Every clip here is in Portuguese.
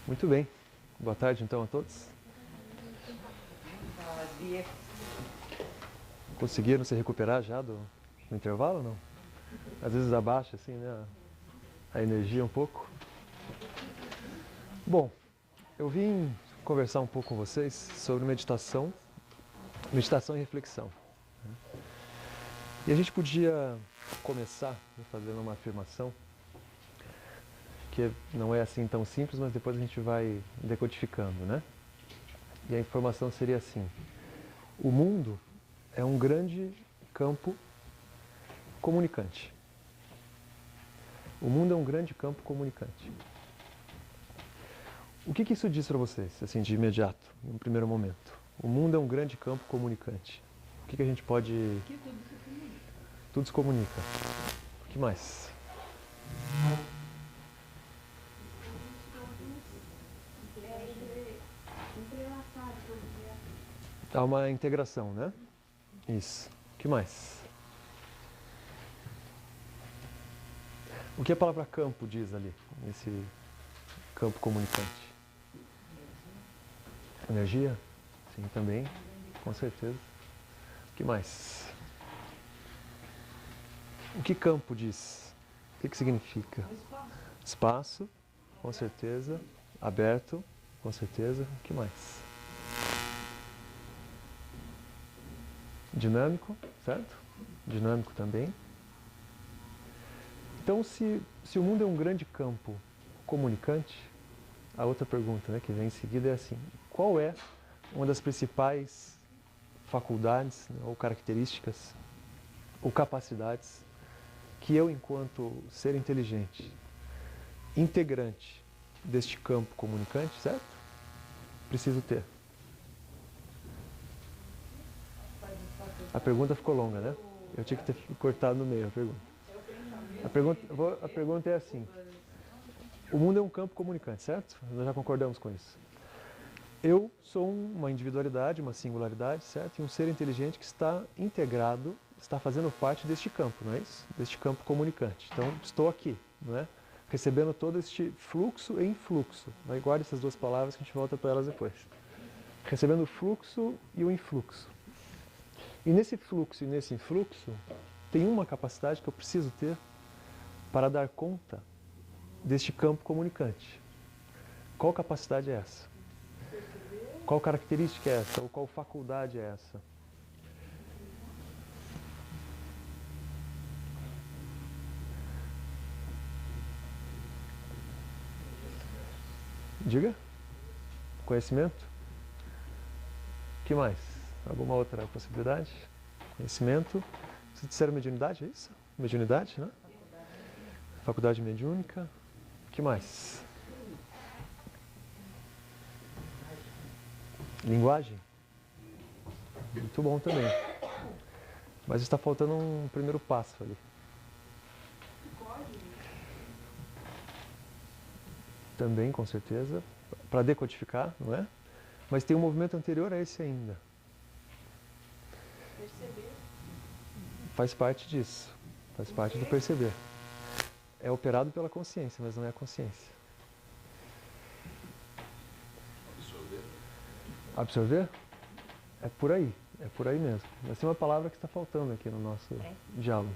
Muito bem. Boa tarde, então, a todos. Conseguiram se recuperar já do intervalo ou não? Às vezes abaixa, assim, né, a energia um pouco. Bom, eu vim conversar um pouco com vocês sobre meditação e reflexão. E a gente podia começar fazendo uma afirmação que não é assim tão simples, mas depois a gente vai decodificando, né? E a informação seria assim: o mundo é um grande campo comunicante. O mundo é um grande campo comunicante. O que isso diz para vocês, assim, de imediato, em um primeiro momento? O mundo é um grande campo comunicante. O que a gente pode... Que tudo se comunica. Tudo se comunica. O que mais? Há uma integração, né? Isso. O que mais? O que a palavra campo diz ali, nesse campo comunicante? Energia? Sim, também, com certeza. O que mais? O que campo diz? O que significa? Espaço, com certeza. Aberto, com certeza. O que mais? Dinâmico, certo? Dinâmico também. Então, se o mundo é um grande campo comunicante, a outra pergunta, né, que vem em seguida é assim: qual é uma das principais faculdades, né, ou características ou capacidades que eu, enquanto ser inteligente, integrante deste campo comunicante, certo? Preciso ter? A pergunta ficou longa, né? Eu tinha que ter cortado no meio a pergunta. A pergunta é assim: o mundo é um campo comunicante, certo? Nós já concordamos com isso. Eu sou uma individualidade, uma singularidade, certo? E um ser inteligente que está integrado, está fazendo parte deste campo, não é isso? Deste campo comunicante. Então, estou aqui, não é? Recebendo todo este fluxo e influxo. Vai, guarda essas duas palavras que a gente volta para elas depois. Recebendo o fluxo e o influxo. E nesse fluxo e nesse influxo, tem uma capacidade que eu preciso ter para dar conta deste campo comunicante. Qual capacidade é essa? Qual característica é essa? Ou qual faculdade é essa? Diga? Conhecimento? O que mais? Alguma outra possibilidade? Conhecimento? Vocês disseram mediunidade, é isso? Mediunidade, né? Faculdade mediúnica. O que mais? Linguagem? Muito bom também. Mas está faltando um primeiro passo ali. Também, com certeza. Para decodificar, não é? Mas tem um movimento anterior a esse ainda. Perceber. Faz parte disso. Faz parte do perceber. É operado pela consciência, mas não é a consciência. Absorver? É por aí. É por aí mesmo. Mas tem uma palavra que está faltando aqui no nosso diálogo.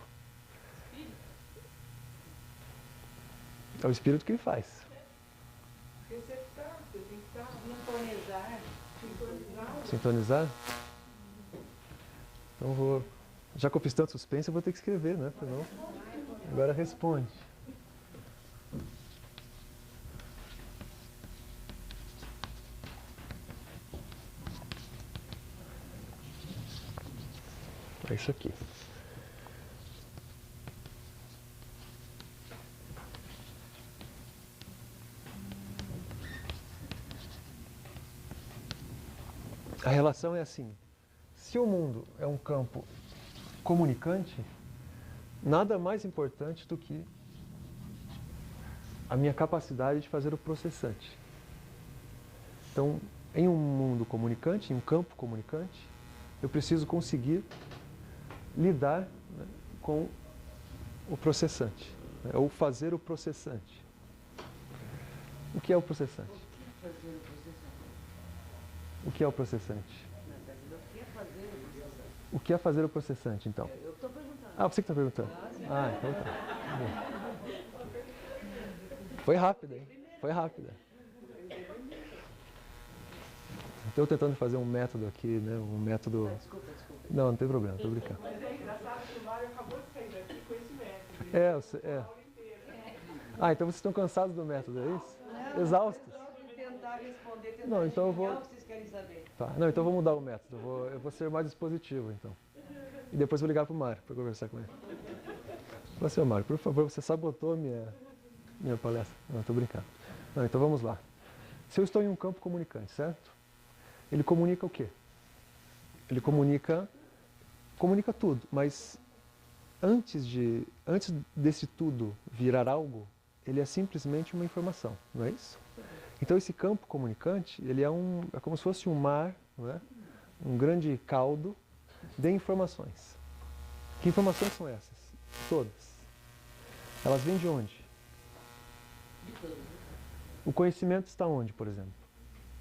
É o espírito que faz. Receptar, você tem que estar sintonizar. Sintonizar? Então vou... Já que eu fiz tanto suspense, eu vou ter que escrever, né? Senão... Agora responde. É isso aqui. A relação é assim: se o mundo é um campo comunicante, nada mais importante do que a minha capacidade de fazer o processante. Então, em um mundo comunicante, em um campo comunicante, eu preciso conseguir lidar, né, com o processante, né, ou fazer o processante. O que é o processante? fazer o processante? O que é o processante? Não, tá dizendo o que é fazer o processante? O que é fazer o processante, então? Eu estou perguntando. Ah, você que está perguntando? Ah, então tá. Bom. Foi rápida, hein? Foi rápida. Estou tentando fazer um método aqui, né? Um método... Desculpa. Não tem problema, estou brincando. Mas é engraçado que o Mário acabou de sair daqui com esse método. É. Ah, então vocês estão cansados do método, é isso? Exaustos? Tentar responder, Não, então eu vou... o que vocês querem saber. Tá. Não, então eu vou mudar o método. Eu vou ser mais dispositivo, então. E depois vou ligar para o Mário para conversar com ele. Fala assim, Mário, por favor, você sabotou minha palestra. Não, estou brincando. Não, então vamos lá. Se eu estou em um campo comunicante, certo? Ele comunica o quê? Ele comunica tudo, mas antes desse tudo virar algo, ele é simplesmente uma informação, não é isso? Então esse campo comunicante, ele é como se fosse um mar, não é? Um grande caldo de informações. Que informações são essas? Todas. Elas vêm de onde? O conhecimento está onde, por exemplo?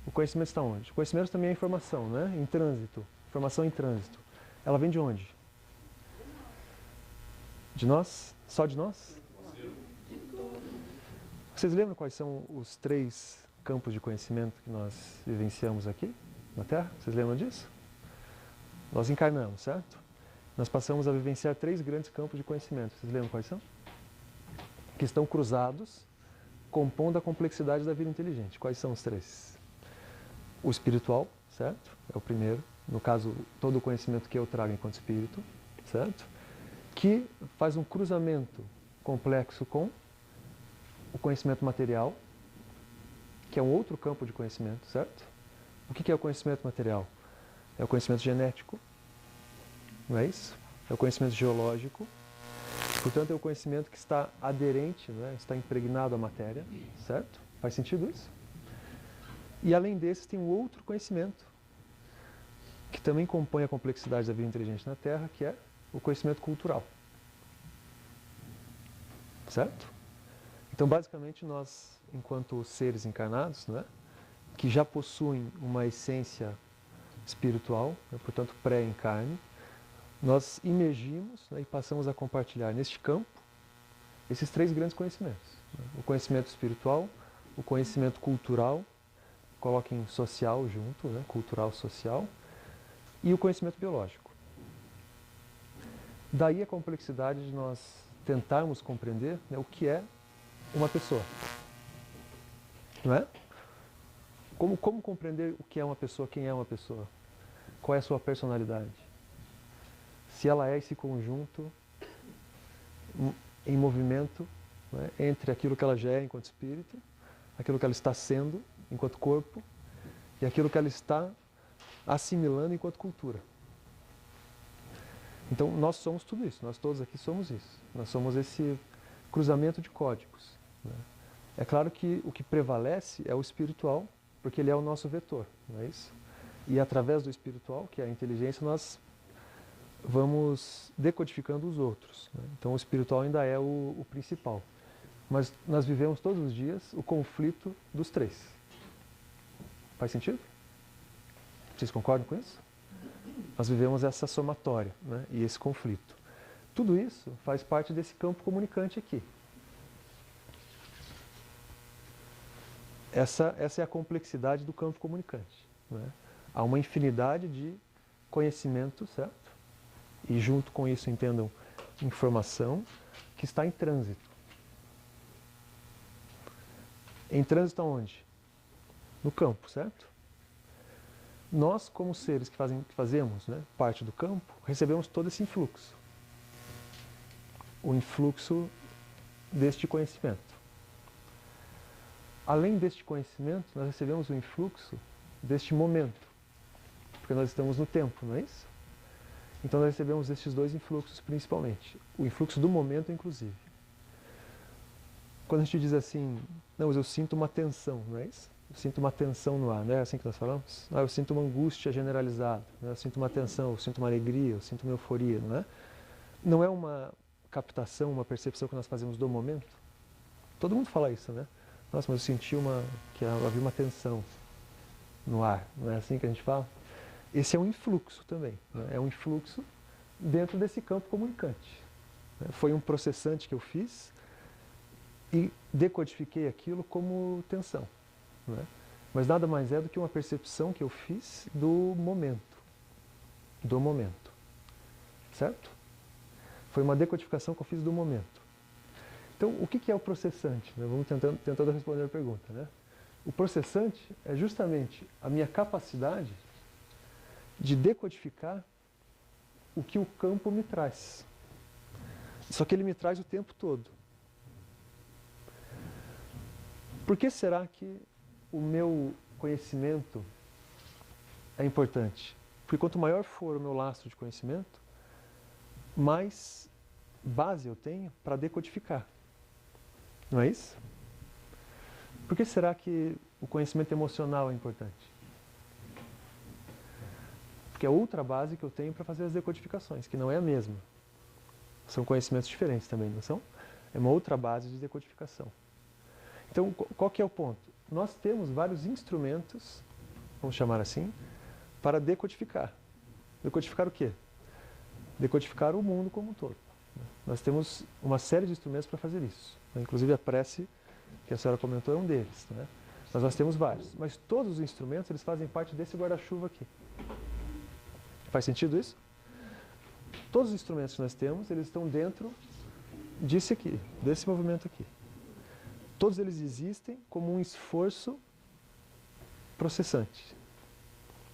O conhecimento está onde? O conhecimento também é informação, né? Em trânsito. Informação em trânsito. Ela vem de onde? De nós? Só de nós? Vocês lembram quais são os 3 campos de conhecimento que nós vivenciamos aqui na Terra? Vocês lembram disso? Nós encarnamos, certo? Nós passamos a vivenciar 3 grandes campos de conhecimento. Vocês lembram quais são? Que estão cruzados, compondo a complexidade da vida inteligente. Quais são os 3? O espiritual, certo? É o primeiro. No caso, todo o conhecimento que eu trago enquanto espírito, certo? Que faz um cruzamento complexo com o conhecimento material, que é um outro campo de conhecimento, certo? O que é o conhecimento material? É o conhecimento genético, não é isso? É o conhecimento geológico. Portanto, é o conhecimento que está aderente, né? Está impregnado à matéria, certo? Faz sentido isso? E além desses, tem um outro conhecimento, que também compõe a complexidade da vida inteligente na Terra, que é o conhecimento cultural. Certo? Então, basicamente, nós, enquanto seres encarnados, né, que já possuem uma essência espiritual, né, portanto, pré-encarne, nós imergimos, né, e passamos a compartilhar neste campo esses 3 grandes conhecimentos. Né? O conhecimento espiritual, o conhecimento cultural, coloquem social junto, né, cultural, social, e o conhecimento biológico. Daí a complexidade de nós tentarmos compreender, né, o que é uma pessoa. Não é? Como compreender o que é uma pessoa, quem é uma pessoa? Qual é a sua personalidade? Se ela é esse conjunto em movimento, né, entre aquilo que ela já é enquanto espírito, aquilo que ela está sendo enquanto corpo e aquilo que ela está assimilando enquanto cultura. Então, nós somos tudo isso, nós todos aqui somos isso. Nós somos esse cruzamento de códigos. Né? É claro que o que prevalece é o espiritual, porque ele é o nosso vetor, não é isso? E através do espiritual, que é a inteligência, nós vamos decodificando os outros. Né? Então, o espiritual ainda é o principal. Mas nós vivemos todos os dias o conflito dos 3. Faz sentido? Vocês concordam com isso? Nós vivemos essa somatória, né? E esse conflito. Tudo isso faz parte desse campo comunicante aqui. Essa é a complexidade do campo comunicante. Né? Há uma infinidade de conhecimento, certo? E junto com isso, entendam, informação que está em trânsito. Em trânsito aonde? No campo, certo? Nós, como seres que fazemos, né, parte do campo, recebemos todo esse influxo. O influxo deste conhecimento. Além deste conhecimento, nós recebemos o influxo deste momento. Porque nós estamos no tempo, não é isso? Então nós recebemos estes 2 influxos principalmente. O influxo do momento, inclusive. Quando a gente diz assim, não, mas eu sinto uma tensão, não é isso? Eu sinto uma tensão no ar, não é assim que nós falamos? Ah, eu sinto uma angústia generalizada, né? Eu sinto uma tensão, eu sinto uma alegria, eu sinto uma euforia, não é? Não é uma captação, uma percepção que nós fazemos do momento? Todo mundo fala isso, né? Nossa, mas eu senti que havia uma tensão no ar. Não é assim que a gente fala? Esse é um influxo também. Né? É um influxo dentro desse campo comunicante. Foi um processante que eu fiz e decodifiquei aquilo como tensão. Né? Mas nada mais é do que uma percepção que eu fiz do momento. Do momento. Certo? Foi uma decodificação que eu fiz do momento. Então, o que é o processante? Vamos tentando responder a pergunta. Né? O processante é justamente a minha capacidade de decodificar o que o campo me traz. Só que ele me traz o tempo todo. Por que será que o meu conhecimento é importante? Porque quanto maior for o meu lastro de conhecimento, mais base eu tenho para decodificar. Não é isso? Por que será que o conhecimento emocional é importante? Porque é outra base que eu tenho para fazer as decodificações, que não é a mesma. São conhecimentos diferentes também, não são? É uma outra base de decodificação. Então, qual que é o ponto? Nós temos vários instrumentos, vamos chamar assim, para decodificar. Decodificar o quê? Decodificar o mundo como um todo. Nós temos uma série de instrumentos para fazer isso. Inclusive a prece, que a senhora comentou, é um deles. Né? Mas nós temos vários. Mas todos os instrumentos, eles fazem parte desse guarda-chuva aqui. Faz sentido isso? Todos os instrumentos que nós temos, eles estão dentro disso aqui, desse movimento aqui. Todos eles existem como um esforço processante.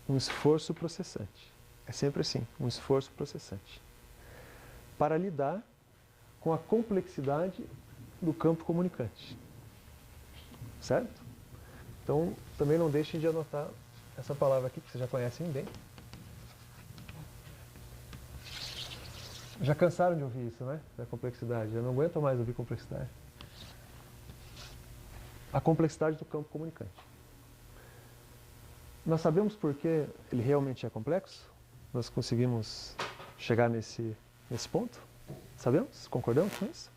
Um esforço processante. É sempre assim, um esforço processante. Para lidar com a complexidade do campo comunicante. Certo? Então, também não deixem de anotar essa palavra aqui, que vocês já conhecem bem. Já cansaram de ouvir isso, né? Da complexidade. Eu não aguento mais ouvir complexidade. A complexidade do campo comunicante. Nós sabemos por que ele realmente é complexo? Nós conseguimos chegar nesse ponto? Sabemos? Concordamos com isso?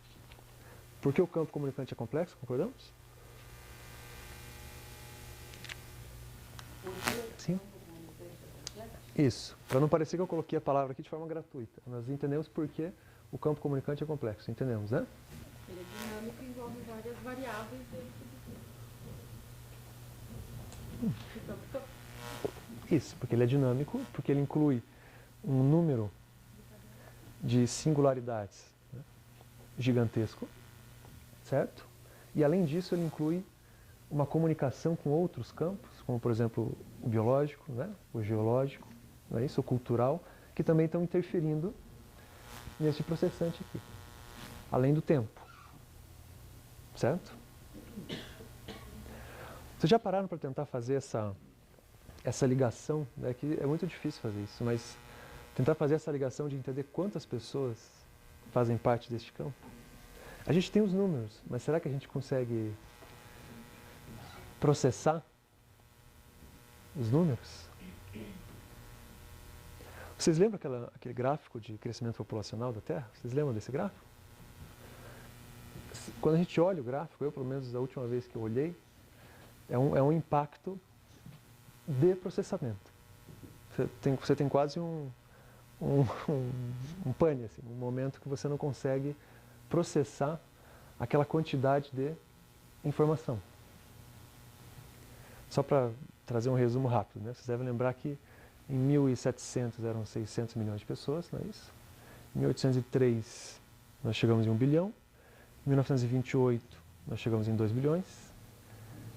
Por que o campo comunicante é complexo? Concordamos? Sim. Isso. Para não parecer que eu coloquei a palavra aqui de forma gratuita. Nós entendemos por que o campo comunicante é complexo. Entendemos, né? Ele é dinâmico e envolve várias variáveis dentro do campo. Isso, porque ele é dinâmico, porque ele inclui um número de singularidades, né, gigantesco, certo? E além disso ele inclui uma comunicação com outros campos, como por exemplo o biológico, né, o geológico, não é isso? O cultural, que também estão interferindo nesse processante aqui, além do tempo, certo? Vocês já pararam para tentar fazer essa ligação? Né, que é muito difícil fazer isso, mas tentar fazer essa ligação de entender quantas pessoas fazem parte deste campo? A gente tem os números, mas será que a gente consegue processar os números? Vocês lembram aquele gráfico de crescimento populacional da Terra? Vocês lembram desse gráfico? Quando a gente olha o gráfico, eu pelo menos a última vez que eu olhei, é um impacto de processamento. Você tem quase um pane, assim, um momento que você não consegue processar aquela quantidade de informação. Só para trazer um resumo rápido, né? Vocês devem lembrar que em 1700 eram 600 milhões de pessoas, não é isso? Em 1803 nós chegamos em 1 bilhão, em 1928 nós chegamos em 2 bilhões,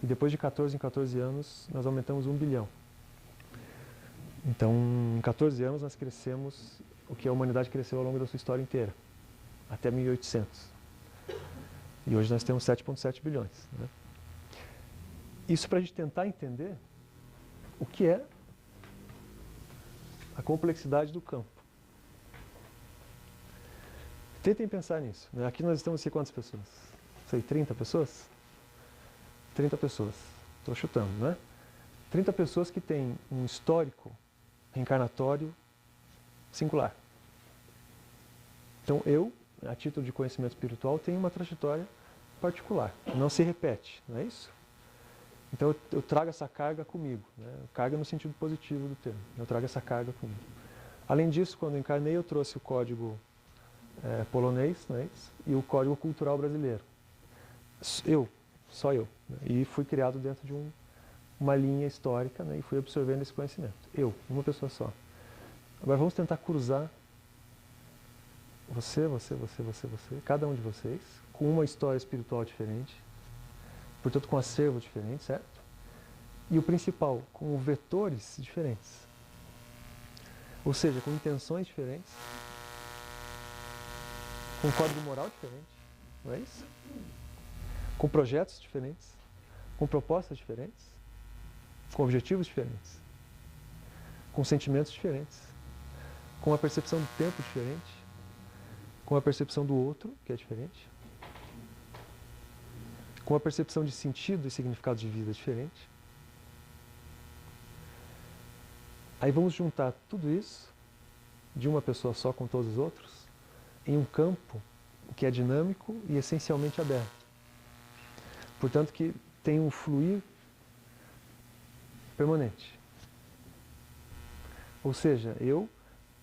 e depois de 14 em 14 anos nós aumentamos 1 bilhão. Então, em 14 anos nós crescemos o que a humanidade cresceu ao longo da sua história inteira, até 1800. E hoje nós temos 7,7 bilhões. Né? Isso para a gente tentar entender o que é a complexidade do campo. Tentem pensar nisso. Né? Aqui nós estamos aqui quantas pessoas? Sei, 30 pessoas? 30 pessoas. Estou chutando, né? 30 pessoas que têm um histórico reencarnatório singular. Então eu, a título de conhecimento espiritual, tenho uma trajetória particular, não se repete, não é isso? Então eu trago essa carga comigo, né? Carga no sentido positivo do termo, eu trago essa carga comigo. Além disso, quando eu encarnei, eu trouxe o código polonês, não é isso? E o código cultural brasileiro. Só eu. Né? E fui criado dentro de uma linha histórica, né? E fui absorvendo esse conhecimento. Uma pessoa só. Agora vamos tentar cruzar você, cada um de vocês, com uma história espiritual diferente, portanto com um acervo diferente, certo? E o principal, com vetores diferentes. Ou seja, com intenções diferentes, com um código moral diferente, não é isso? Com projetos diferentes, com propostas diferentes, com objetivos diferentes, com sentimentos diferentes, com uma percepção do tempo diferente, com a percepção do outro, que é diferente, com a percepção de sentido e significado de vida diferente. Aí vamos juntar tudo isso, de uma pessoa só com todos os outros, em um campo que é dinâmico e essencialmente aberto. Portanto, que tem um fluir permanente. Ou seja, eu,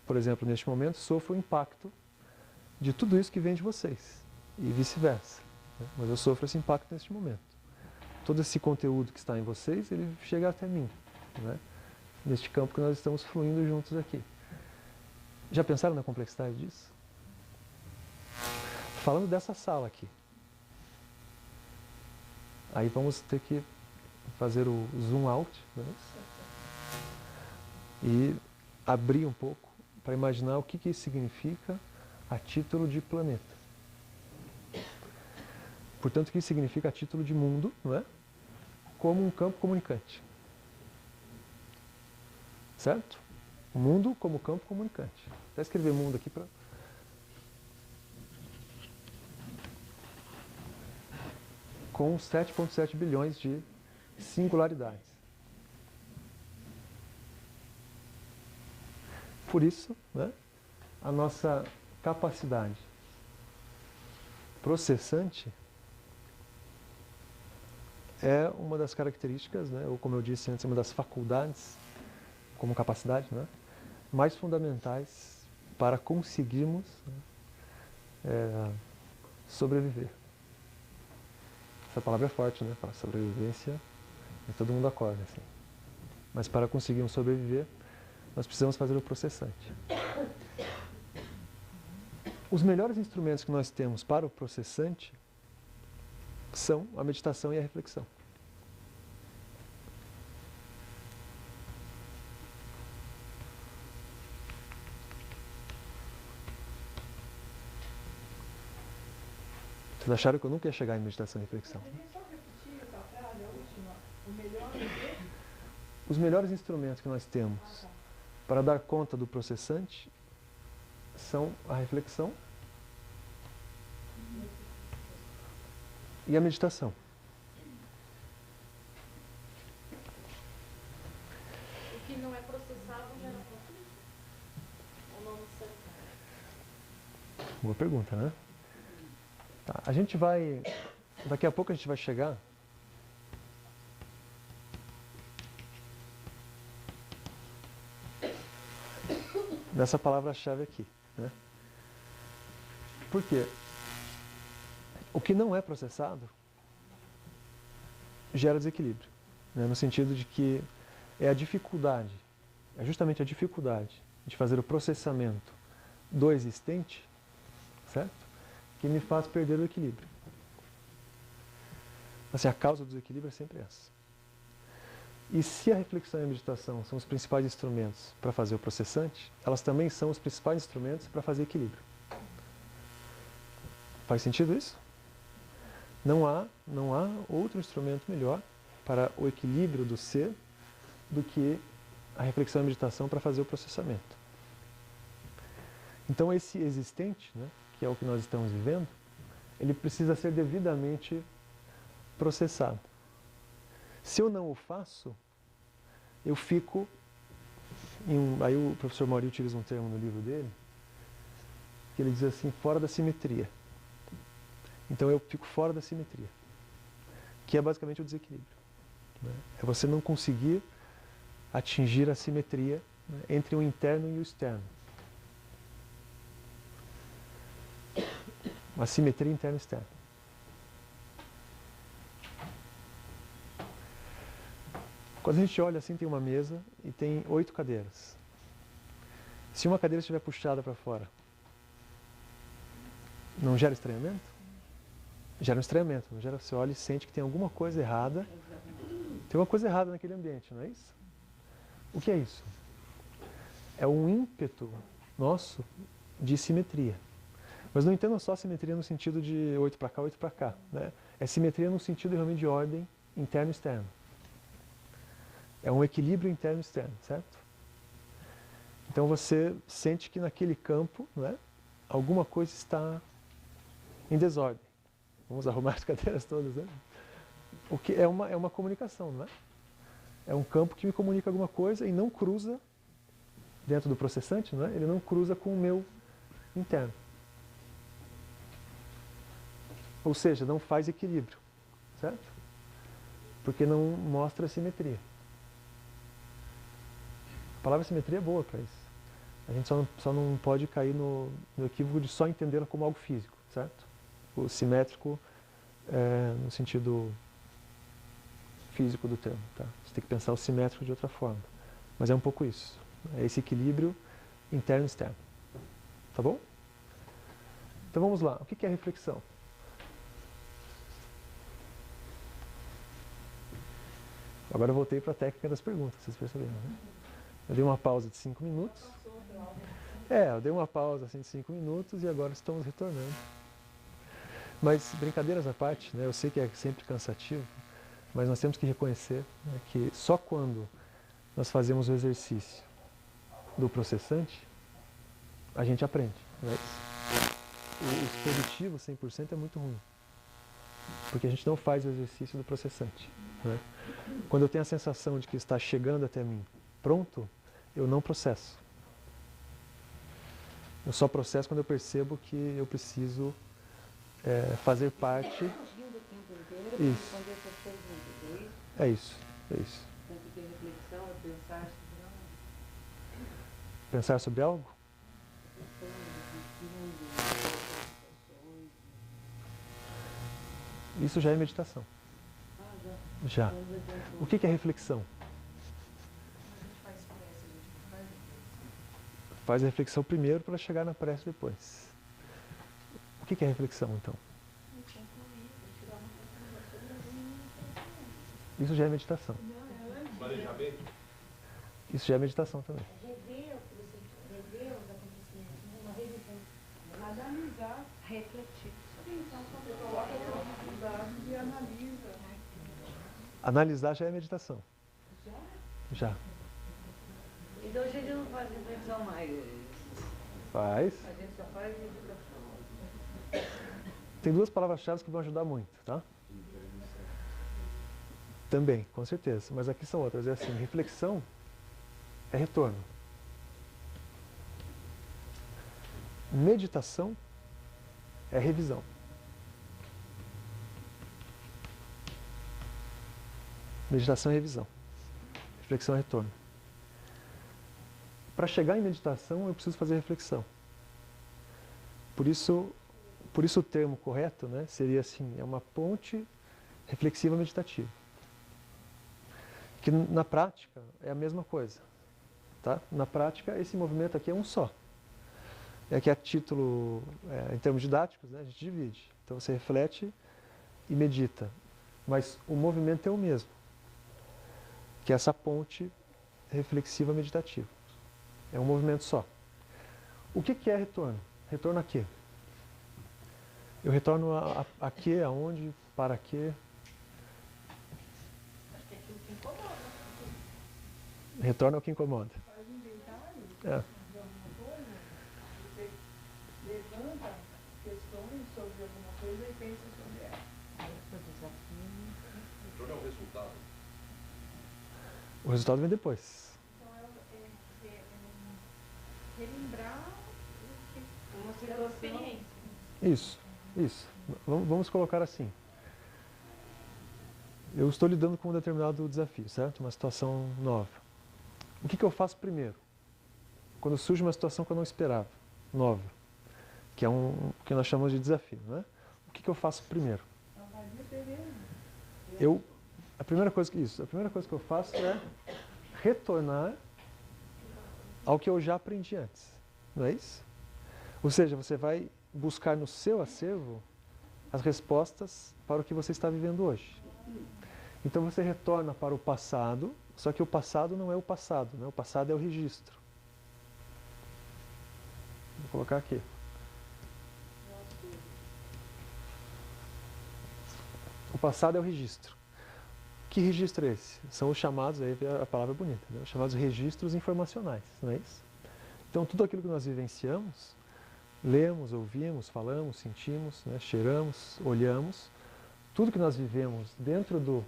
por exemplo, neste momento, sofro o impacto de tudo isso que vem de vocês, e vice-versa. Né? Mas eu sofro esse impacto neste momento. Todo esse conteúdo que está em vocês, ele chega até mim, né? Neste campo que nós estamos fluindo juntos aqui. Já pensaram na complexidade disso? Falando dessa sala aqui. Aí vamos ter que fazer o zoom out, né? E abrir um pouco para imaginar o que isso significa a título de planeta. Portanto, o que isso significa a título de mundo, não é? Como um campo comunicante. Certo? O mundo como campo comunicante. Vou escrever mundo aqui para... com 7,7 bilhões de singularidades. Por isso, né, a nossa capacidade processante é uma das características, né, ou como eu disse antes, uma das faculdades, como capacidade, né, mais fundamentais para conseguirmos, né, sobreviver. Essa palavra é forte, né? Para sobrevivência, todo mundo acorda, assim. Mas para conseguirmos sobreviver, nós precisamos fazer o processante. Os melhores instrumentos que nós temos para o processante são a meditação e a reflexão. Vocês acharam que eu nunca ia chegar em meditação e reflexão? Só repetir essa frase, a última. O melhor é Os melhores instrumentos que nós temos para dar conta do processante são a reflexão e a meditação. O que não é processado gera conflito? Ou não necessariamente? Boa pergunta, né? Tá, a gente vai... Daqui a pouco a gente vai chegar nessa palavra-chave aqui, né? Por quê? O que não é processado gera desequilíbrio, né? No sentido de que é a dificuldade, é justamente a dificuldade de fazer o processamento do existente, certo? Que me faz perder o equilíbrio. Assim, a causa do desequilíbrio é sempre essa. E se a reflexão e a meditação são os principais instrumentos para fazer o processante, elas também são os principais instrumentos para fazer equilíbrio. Faz sentido isso? Não há outro instrumento melhor para o equilíbrio do ser do que a reflexão e a meditação para fazer o processamento. Então esse existente, né, que é o que nós estamos vivendo, ele precisa ser devidamente processado. Se eu não o faço, eu fico... Aí o professor Mauri utiliza um termo no livro dele, que ele diz assim, fora da simetria. Então eu fico fora da simetria, que é basicamente o desequilíbrio, né? É você não conseguir atingir a simetria, né, entre o interno e o externo. Uma simetria interna e externa. Quando a gente olha assim, tem uma mesa e tem 8 cadeiras. Se uma cadeira estiver puxada para fora, não gera estranhamento? Gera um estranhamento, não gera? Você olha e sente que tem alguma coisa errada. Tem uma coisa errada naquele ambiente, não é isso? O que é isso? É um ímpeto nosso de simetria. Mas não entendam só simetria no sentido de 8 para cá, 8 para cá, né? É simetria no sentido realmente de ordem interno e externo. É um equilíbrio interno e externo, certo? Então você sente que naquele campo, né, alguma coisa está em desordem. Vamos arrumar as cadeiras todas, né? O que é uma comunicação, não é? É um campo que me comunica alguma coisa e não cruza dentro do processante, não é? Ele não cruza com o meu interno. Ou seja, não faz equilíbrio, certo? Porque não mostra simetria. A palavra simetria é boa para isso. A gente só não pode cair no equívoco de só entendê-la como algo físico, certo? O simétrico no sentido físico do termo, tá? Você tem que pensar o simétrico de outra forma. Mas é um pouco isso. É esse equilíbrio interno e externo. Tá bom? Então vamos lá. O que é reflexão? Agora eu voltei para a técnica das perguntas, vocês perceberam, né? Eu dei uma pausa de 5 minutos. Eu dei uma pausa assim, de 5 minutos e agora estamos retornando. Mas, brincadeiras à parte, né, eu sei que é sempre cansativo, mas nós temos que reconhecer, né, que só quando nós fazemos o exercício do processante, a gente aprende. Né? O expositivo 100% é muito ruim, porque a gente não faz o exercício do processante. Né? Quando eu tenho a sensação de que está chegando até mim pronto, eu não processo. Eu só processo quando eu percebo que eu preciso fazer parte. Isso. É isso. Pensar sobre algo? Isso já é meditação. Já. O que é reflexão? Faz a reflexão primeiro para chegar na prece depois. O que é reflexão, então? Isso já é meditação. Isso já é meditação também. Rever os acontecimentos, uma revisão. Analisar. Refletir. Então, você coloca as dificuldades e analisa. Analisar já é meditação. Já? Já. Então a gente não faz reflexão mais. Faz. A gente só faz meditação. Tem 2 palavras-chave que vão ajudar muito, tá? Também, com certeza. Mas aqui são outras. É assim, reflexão é retorno. Meditação é revisão. Meditação é revisão. Reflexão é retorno. Para chegar em meditação, eu preciso fazer reflexão. Por isso o termo correto, né, seria assim, é uma ponte reflexiva meditativa. Que na prática é a mesma coisa. Tá? Na prática, esse movimento aqui é um só. É que a título, em termos didáticos, né, a gente divide. Então você reflete e medita. Mas o movimento é o mesmo. Que é essa ponte reflexiva meditativa. É um movimento só. O que é retorno? Retorno a quê? Eu retorno a quê? Aonde? Para quê? Acho que é aquilo que incomoda. Retorno ao que incomoda. Faz inventário É. de alguma coisa. Você levanta questões sobre alguma coisa e pensa sobre ela. Retorno é o resultado. O resultado vem depois. Então relembrar Uma aquela situação. experiência. Isso. Isso. Vamos colocar assim. Eu estou lidando com um determinado desafio, certo? Uma situação nova. O que eu faço primeiro? Quando surge uma situação que eu não esperava, nova, que é que nós chamamos de desafio, né? O que eu faço primeiro? A primeira coisa que eu faço é retornar ao que eu já aprendi antes, não é isso? Ou seja, você vai buscar no seu acervo as respostas para o que você está vivendo hoje. Então você retorna para o passado, só que o passado não é o passado, né? O passado é o registro. Vou colocar aqui. O passado é o registro. Que registro é esse? São os chamados, aí a palavra é bonita, né? Os chamados registros informacionais, não é isso? Então tudo aquilo que nós vivenciamos, lemos, ouvimos, falamos, sentimos, né? Cheiramos, olhamos, tudo que nós vivemos dentro do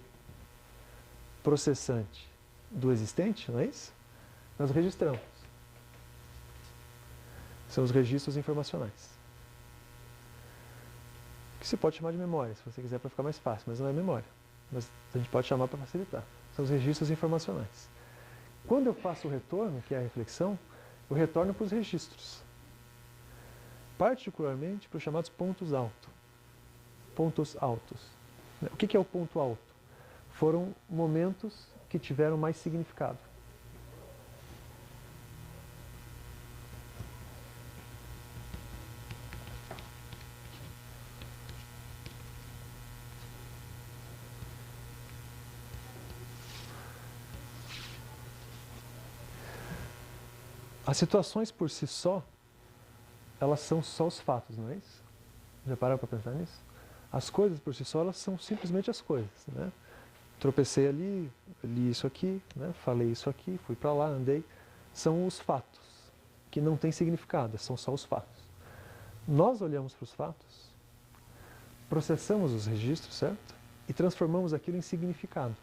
processante do existente, não é isso? Nós registramos. São os registros informacionais. Que se pode chamar de memória, se você quiser, para ficar mais fácil, mas não é memória. Mas a gente pode chamar para facilitar. São os registros informacionais. Quando eu faço o retorno, que é a reflexão, eu retorno para os registros. Particularmente para os chamados pontos altos. Pontos altos. O que é o ponto alto? Foram momentos que tiveram mais significado. As situações por si só, elas são só os fatos, não é isso? Já pararam para pensar nisso? As coisas por si só, elas são simplesmente as coisas, né? Tropecei ali, li isso aqui, né? Falei isso aqui, fui para lá, andei. São os fatos, que não têm significado, são só os fatos. Nós olhamos para os fatos, processamos os registros, certo? E transformamos aquilo em significado,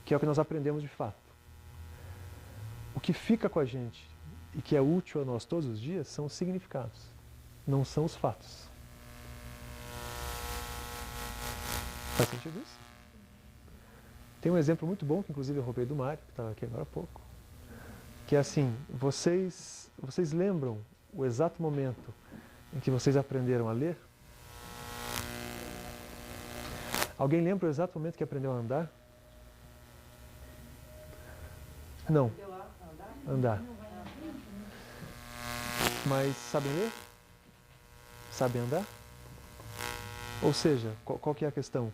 que é o que nós aprendemos de fato. O que fica com a gente e que é útil a nós todos os dias são os significados, não são os fatos. Faz sentido isso? Tem um exemplo muito bom, que inclusive eu roubei do Mário, que estava aqui agora há pouco, que é assim, vocês lembram o exato momento em que vocês aprenderam a ler? Alguém lembra o exato momento que aprendeu a andar? Não. Andar. Mas sabem ler? Sabem andar? Ou seja, qual que é a questão?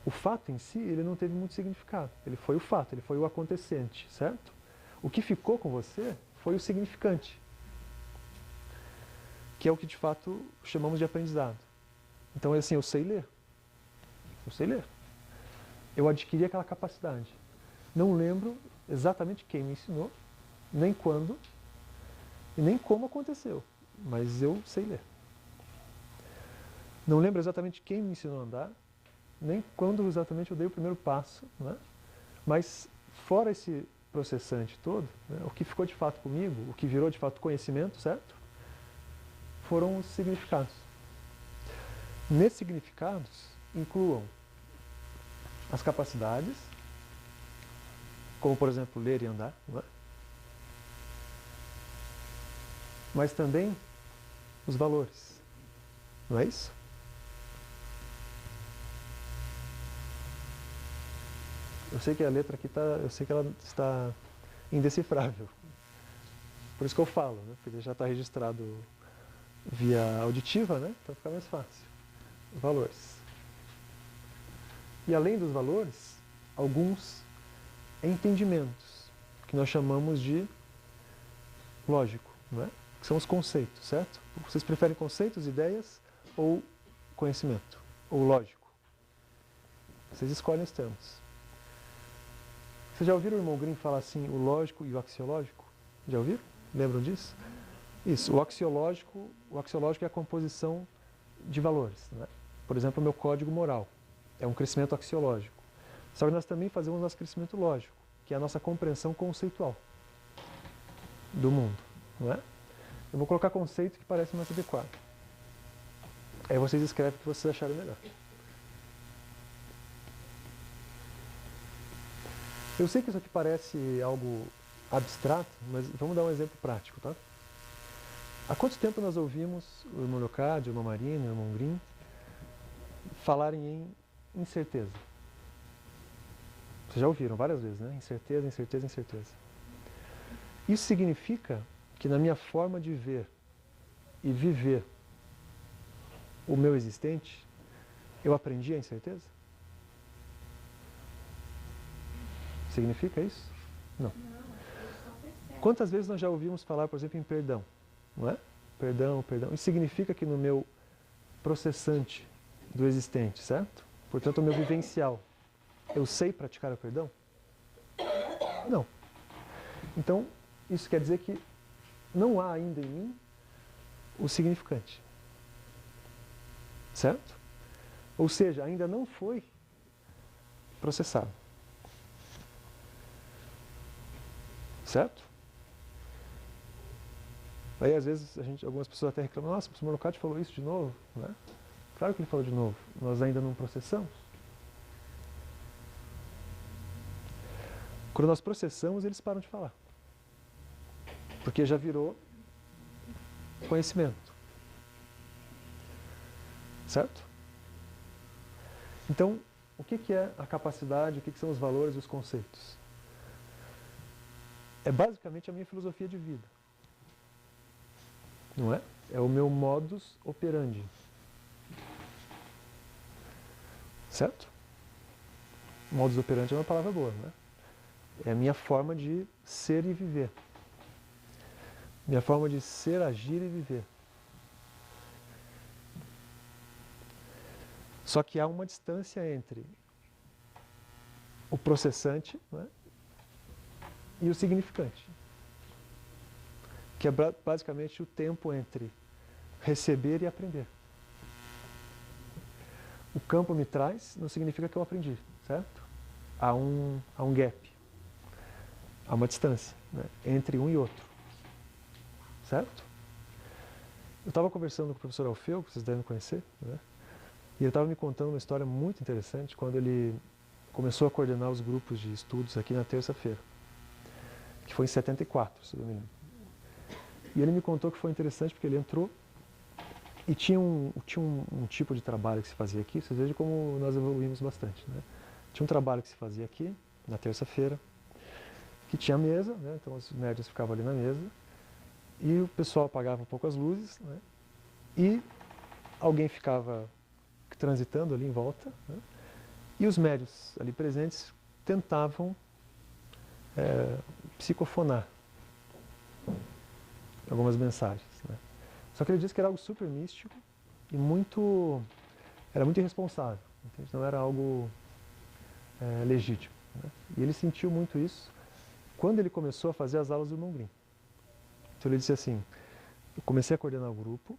O fato em si, ele não teve muito significado. Ele foi o fato, ele foi o acontecente, certo? O que ficou com você foi o significante, que é o que de fato chamamos de aprendizado. Então, é assim, eu sei ler. Eu sei ler. Eu adquiri aquela capacidade. Não lembro exatamente quem me ensinou, nem quando, e nem como aconteceu, mas eu sei ler. Não lembro exatamente quem me ensinou a andar, nem quando exatamente eu dei o primeiro passo, né? Mas fora esse processante todo, né, o que ficou de fato comigo, o que virou de fato conhecimento, certo? Foram os significados. Nesses significados, incluam as capacidades, como por exemplo ler e andar, não é? Mas também os valores, não é isso? Eu sei que a letra aqui eu sei que ela está indecifrável. Por isso que eu falo, né? Porque já está registrado via auditiva, né? Então fica mais fácil. Valores. E além dos valores, alguns entendimentos, que nós chamamos de lógico, não é? Que são os conceitos, certo? Vocês preferem conceitos, ideias ou conhecimento? Ou lógico? Vocês escolhem os termos. Vocês já ouviram o irmão Grimm falar assim, o lógico e o axiológico? Já ouviram? Lembram disso? Isso, o axiológico é a composição de valores, né? Por exemplo, o meu código moral é um crescimento axiológico. Só que nós também fazemos o nosso crescimento lógico, que é a nossa compreensão conceitual do mundo, não é? Eu vou colocar conceito que parece mais adequado. Aí vocês escrevem o que vocês acharem melhor. Eu sei que isso aqui parece algo abstrato, mas vamos dar um exemplo prático, tá? Há quanto tempo nós ouvimos o irmão Leocádio, o irmão Marino, o irmão Grimm falarem em incerteza? Vocês já ouviram várias vezes, né? Incerteza, incerteza, incerteza. Isso significa que na minha forma de ver e viver o meu existente, eu aprendi a incerteza? Significa isso? Não. Quantas vezes nós já ouvimos falar, por exemplo, em perdão? Não é? Perdão, perdão. Isso significa que no meu processante do existente, certo? Portanto, o meu vivencial, eu sei praticar o perdão? Não. Então, isso quer dizer que não há ainda em mim o significante. Certo? Ou seja, ainda não foi processado. Certo? Aí às vezes algumas pessoas até reclamam, nossa, o professor Leocádio falou isso de novo, né? Claro que ele falou de novo, nós ainda não processamos. Quando nós processamos, eles param de falar. Porque já virou conhecimento. Certo? Então, o que é a capacidade, o que são os valores e os conceitos? É basicamente a minha filosofia de vida. Não é? É o meu modus operandi. Certo? Modus operandi é uma palavra boa, não é? É a minha forma de ser e viver. Minha forma de ser, agir e viver. Só que há uma distância entre o processante, não é? E o significante, que é basicamente o tempo entre receber e aprender. O campo me traz não significa que eu aprendi, certo? Há um gap, há uma distância, né, entre um e outro, certo? Eu estava conversando com o professor Alfeu, que vocês devem conhecer, né, e ele estava me contando uma história muito interessante quando ele começou a coordenar os grupos de estudos aqui na terça-feira, que foi em 74, se não me engano. E ele me contou que foi interessante porque ele entrou e tinha um tipo de trabalho que se fazia aqui, vocês vejam como nós evoluímos bastante, né? Tinha um trabalho que se fazia aqui, na terça-feira, que tinha mesa, né? Então os nerds ficavam ali na mesa, e o pessoal apagava um pouco as luzes, né? E alguém ficava transitando ali em volta, né? E os médios ali presentes tentavam psicofonar algumas mensagens, né? Só que ele disse que era algo super místico e era muito irresponsável, entende? Não era algo legítimo, né? E ele sentiu muito isso quando ele começou a fazer as aulas do irmão Grimm. Então ele disse assim, eu comecei a coordenar o grupo,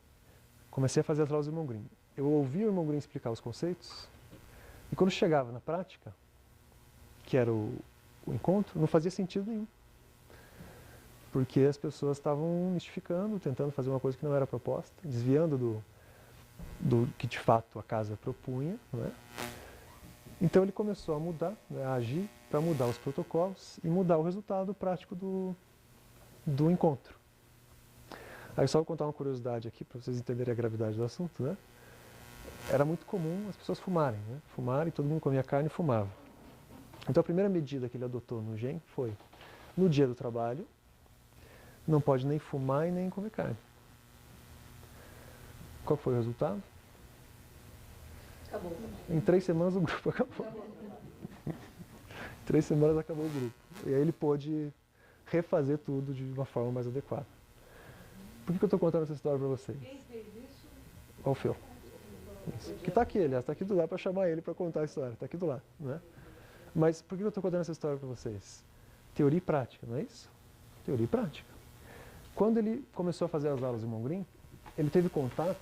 comecei a fazer as aulas do irmão Grimm. Eu ouvi o irmão Grimm explicar os conceitos e quando chegava na prática, que era o encontro, não fazia sentido nenhum. Porque as pessoas estavam mistificando, tentando fazer uma coisa que não era proposta, desviando do que de fato a casa propunha, não é? Então ele começou a mudar, né, a agir para mudar os protocolos e mudar o resultado prático do encontro. Aí só vou contar uma curiosidade aqui para vocês entenderem a gravidade do assunto, né? Era muito comum as pessoas fumarem, né? Fumarem, todo mundo comia carne e fumava. Então a primeira medida que ele adotou no GEM foi, no dia do trabalho, não pode nem fumar e nem comer carne. Qual foi o resultado? Acabou. Em 3 semanas o grupo acabou. Em 3 semanas acabou o grupo. E aí ele pôde refazer tudo de uma forma mais adequada. Por que eu estou contando essa história para vocês? Quem fez isso? O Alfeu. Isso. Que está aqui, aliás, está aqui do lado para chamar ele para contar a história. Está aqui do lado, né? Mas por que eu estou contando essa história para vocês? Teoria e prática, não é isso? Teoria e prática. Quando ele começou a fazer as aulas do irmão Grimm, ele teve contato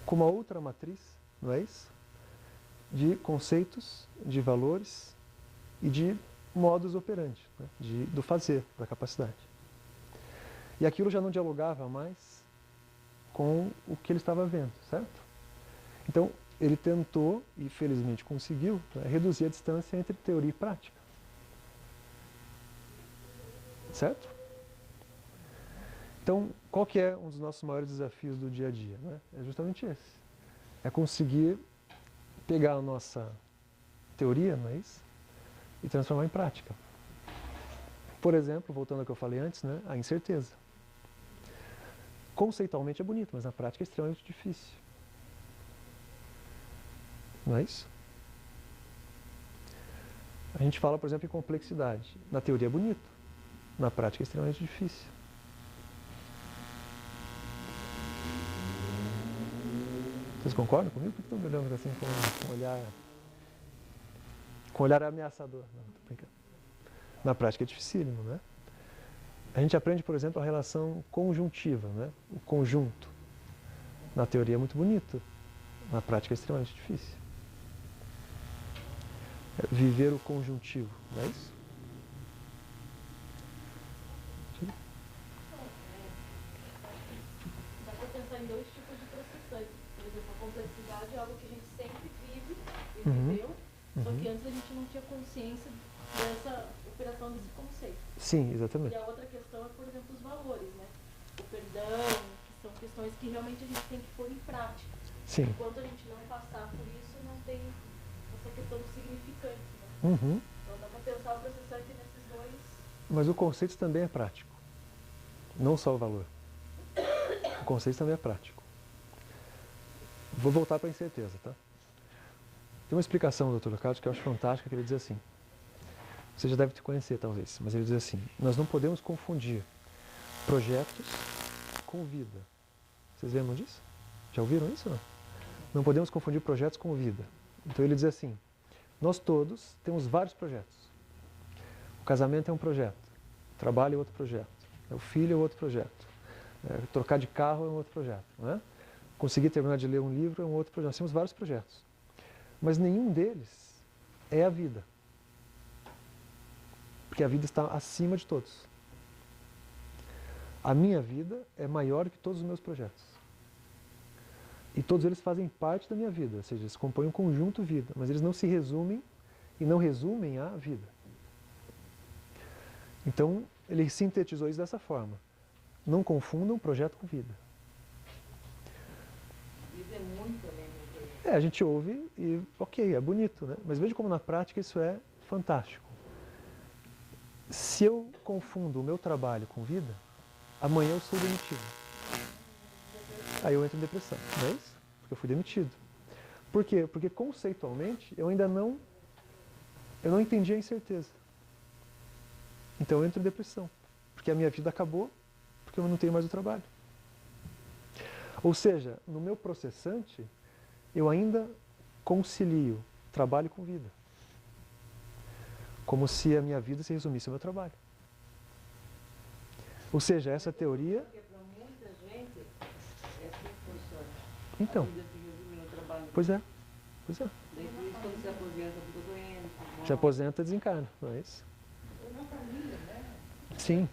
com uma outra matriz, não é isso? De conceitos, de valores e de modus operandi, né? Do fazer, da capacidade. E aquilo já não dialogava mais com o que ele estava vendo, certo? Então, ele tentou, e felizmente conseguiu, né, reduzir a distância entre teoria e prática. Certo? Então, qual que é um dos nossos maiores desafios do dia a dia? Né? É justamente esse. É conseguir pegar a nossa teoria, não é isso? E transformar em prática. Por exemplo, voltando ao que eu falei antes, né, a incerteza. Conceitualmente é bonito, mas na prática é extremamente difícil. Não é isso? A gente fala, por exemplo, em complexidade. Na teoria é bonito, na prática é extremamente difícil. Vocês concordam comigo? Por que estão me olhando assim com um olhar ameaçador? Não, tô brincando. Na prática é dificílimo, né? A gente aprende, por exemplo, a relação conjuntiva, né? O conjunto. Na teoria é muito bonito, na prática é extremamente difícil. É viver o conjuntivo, não é isso? Dá para pensar em dois tipos de processantes. Por exemplo, a complexidade é algo que a gente sempre vive e viveu, só que antes a gente não tinha consciência dessa operação desse conceito. Sim, exatamente. E a outra questão é, por exemplo, os valores, né? O perdão, que são questões que realmente a gente tem que pôr em prática. Sim. Enquanto a gente não passar por isso, não tem essa questão do significante. Né? Uhum. Então dá para pensar o processante nesses dois. Mas o conceito também é prático. Não só o valor. O conceito também é prático. Vou voltar para a incerteza, tá? Tem uma explicação do Dr. Ricardo que eu acho fantástica, que ele diz assim. Você já deve te conhecer, talvez, mas ele diz assim: nós não podemos confundir projetos com vida. Vocês lembram disso? Já ouviram isso ou não? Não podemos confundir projetos com vida. Então ele diz assim: nós todos temos vários projetos. O casamento é um projeto, o trabalho é outro projeto, o filho é outro projeto, trocar de carro é um outro projeto, não é? Conseguir terminar de ler um livro é um outro projeto. Nós temos vários projetos, mas nenhum deles é a vida. Porque a vida está acima de todos. A minha vida é maior que todos os meus projetos. E todos eles fazem parte da minha vida, ou seja, eles compõem um conjunto vida, mas eles não se resumem e não resumem a vida. Então, ele sintetizou isso dessa forma. Não confundam projeto com vida. Vida é muito além do que... A gente ouve e, ok, é bonito, né? Mas veja como na prática isso é fantástico. Se eu confundo o meu trabalho com vida, amanhã eu sou demitido. Aí eu entro em depressão, não é isso? Porque eu fui demitido. Por quê? Porque conceitualmente eu ainda não entendi a incerteza. Então eu entro em depressão. Porque a minha vida acabou, porque eu não tenho mais o trabalho. Ou seja, no meu processante, eu ainda concilio trabalho com vida. Como se a minha vida se resumisse ao meu trabalho. Ou seja, essa teoria... Porque para muita gente é assim que funciona. Então, A vida se resume no trabalho. pois é. Pois é. Daí por isso quando se aposenta, fica doente. Se aposenta, desencarna, não é isso? Sim.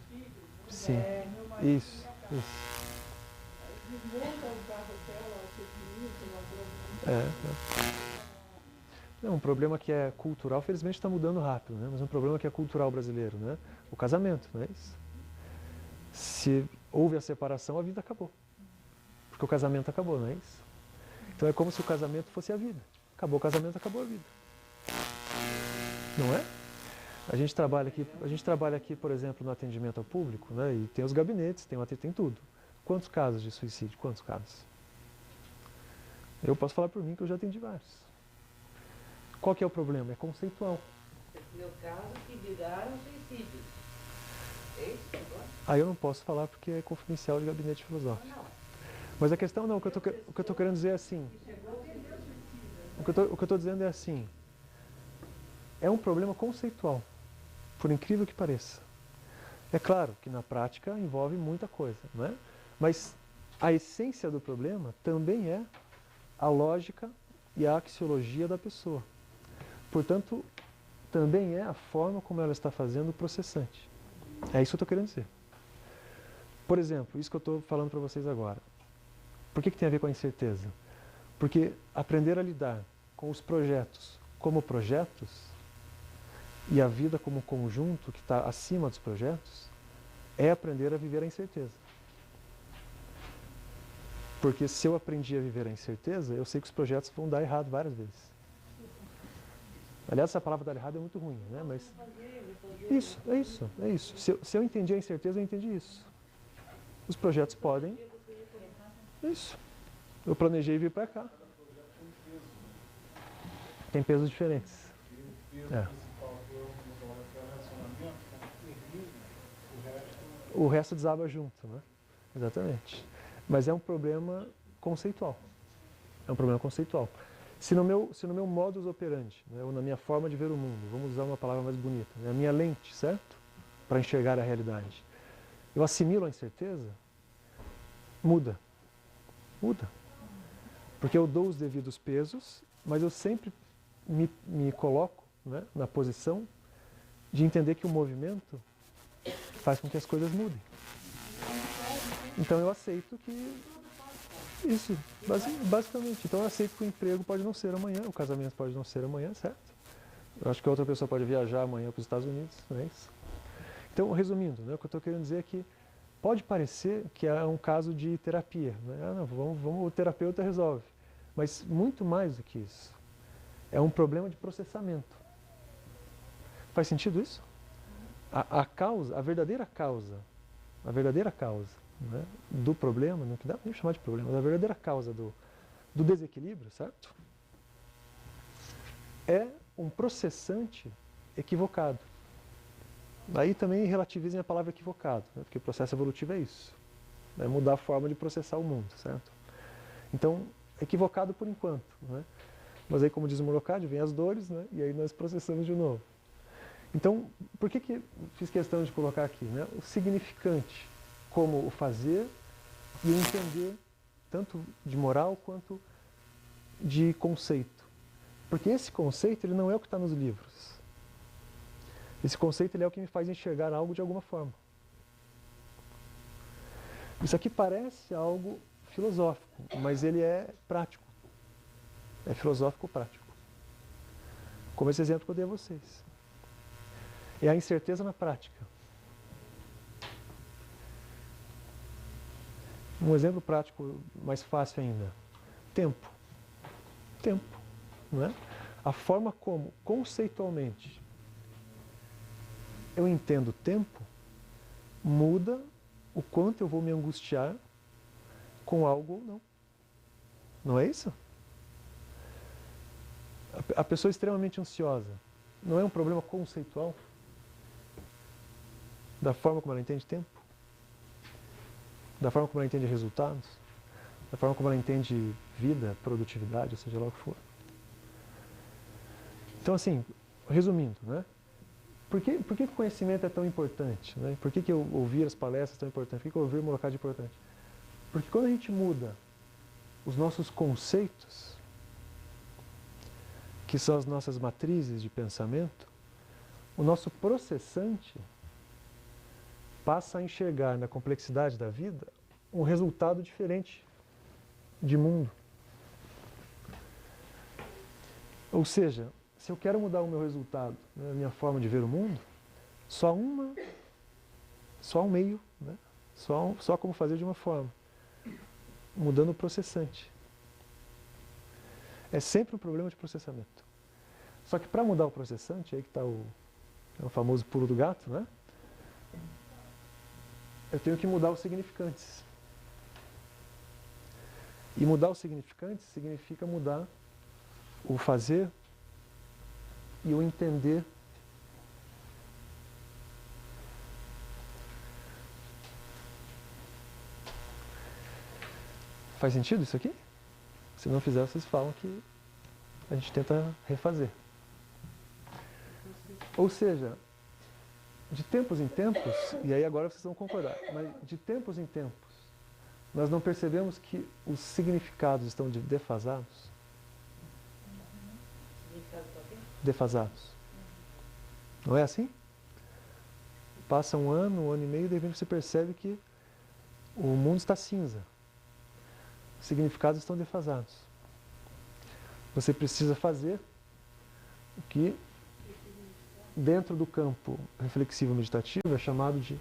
Sim. Isso. Desmonta o carrossel, o ciclismo, Não, um problema que é cultural, felizmente está mudando rápido, né? Mas um problema que é cultural brasileiro, né? O casamento, não é isso? Se houve a separação, a vida acabou. Porque o casamento acabou, não é isso? Então é como se o casamento fosse a vida. Acabou o casamento, acabou a vida. Não é? A gente trabalha aqui, por exemplo, no atendimento ao público, né? E tem os gabinetes, tem tudo. Quantos casos de suicídio? Quantos casos? Eu posso falar por mim que eu já atendi vários. Qual que é o problema? É conceitual. Meu caso que viraram suicídios. É isso agora? Aí eu não posso falar porque é confidencial de gabinete filosófico. Não. Mas a questão não, o que eu estou querendo dizer é assim. O que eu estou dizendo é assim. É um problema conceitual, por incrível que pareça. É claro que na prática envolve muita coisa, não é? Mas a essência do problema também é a lógica e a axiologia da pessoa. Portanto, também é a forma como ela está fazendo o processante. É isso que eu estou querendo dizer. Por exemplo, isso que eu estou falando para vocês agora. Por que tem a ver com a incerteza? Porque aprender a lidar com os projetos como projetos e a vida como conjunto que está acima dos projetos é aprender a viver a incerteza. Porque se eu aprendi a viver a incerteza, eu sei que os projetos vão dar errado várias vezes. Aliás, essa palavra dar errado é muito ruim, né? Mas isso, é isso, é isso. Se eu entendi a incerteza, eu entendi isso. Os projetos podem... Isso. Eu planejei vir para cá. Tem pesos diferentes. É. O resto desaba junto, né? Exatamente. Mas é um problema conceitual. É um problema conceitual. Se no meu modus operandi, né, ou na minha forma de ver o mundo, vamos usar uma palavra mais bonita, né, a minha lente, certo? Para enxergar a realidade. Eu assimilo a incerteza, muda. Muda. Porque eu dou os devidos pesos, mas eu sempre me coloco, né, na posição de entender que o movimento faz com que as coisas mudem. Então eu aceito que... Isso, basicamente. Então eu aceito que o emprego pode não ser amanhã, o casamento pode não ser amanhã, certo? Eu acho que a outra pessoa pode viajar amanhã para os Estados Unidos, não é isso? Então, resumindo, né, o que eu estou querendo dizer é que pode parecer que é um caso de terapia, né? Ah, não, vamos, o terapeuta resolve. Mas muito mais do que isso. É um problema de processamento. Faz sentido isso? A causa, a verdadeira causa, né, do problema, não que dá nem chamar de problema, mas a verdadeira causa do desequilíbrio, certo? É um processante equivocado. Aí também relativizem a palavra equivocado, né, porque o processo evolutivo é isso. É mudar a forma de processar o mundo, certo? Então, equivocado por enquanto, né? Mas aí, como diz o Murokhadi, vem as dores, né, e aí nós processamos de novo. Então, por que fiz questão de colocar aqui, né, o significante como o fazer e o entender, tanto de moral quanto de conceito. Porque esse conceito ele não é o que está nos livros. Esse conceito ele é o que me faz enxergar algo de alguma forma. Isso aqui parece algo filosófico, mas ele é prático. É filosófico prático. Como esse exemplo que eu dei a vocês. É a incerteza na prática. Um exemplo prático mais fácil ainda. Tempo. Tempo. Não é? A forma como, conceitualmente, eu entendo tempo, muda o quanto eu vou me angustiar com algo ou não. Não é isso? A pessoa extremamente ansiosa não é um problema conceitual? Da forma como ela entende tempo? Da forma como ela entende resultados? Da forma como ela entende vida, produtividade, ou seja lá o que for. Então, assim, resumindo, né? Por que o conhecimento é tão importante? Né? Por que eu ouvir as palestras é tão importante? Por que ouvir o Murokhadi é importante? Porque quando a gente muda os nossos conceitos, que são as nossas matrizes de pensamento, o nosso processante passa a enxergar na complexidade da vida um resultado diferente de mundo. Ou seja, se eu quero mudar o meu resultado, né, a minha forma de ver o mundo, só um meio, né, só como fazer de uma forma, mudando o processante. É sempre um problema de processamento. Só que para mudar o processante, aí que está o famoso pulo do gato, né? Eu tenho que mudar os significantes. E mudar os significantes significa mudar o fazer e o entender. Faz sentido isso aqui? Se não fizer, vocês falam que a gente tenta refazer. Ou seja, de tempos em tempos, e aí agora vocês vão concordar, mas de tempos em tempos, nós não percebemos que os significados estão defasados? Defasados. Não é assim? Passa um ano e meio, e de repente você percebe que o mundo está cinza. significados estão defasados. Você precisa fazer o que, dentro do campo reflexivo meditativo, é chamado de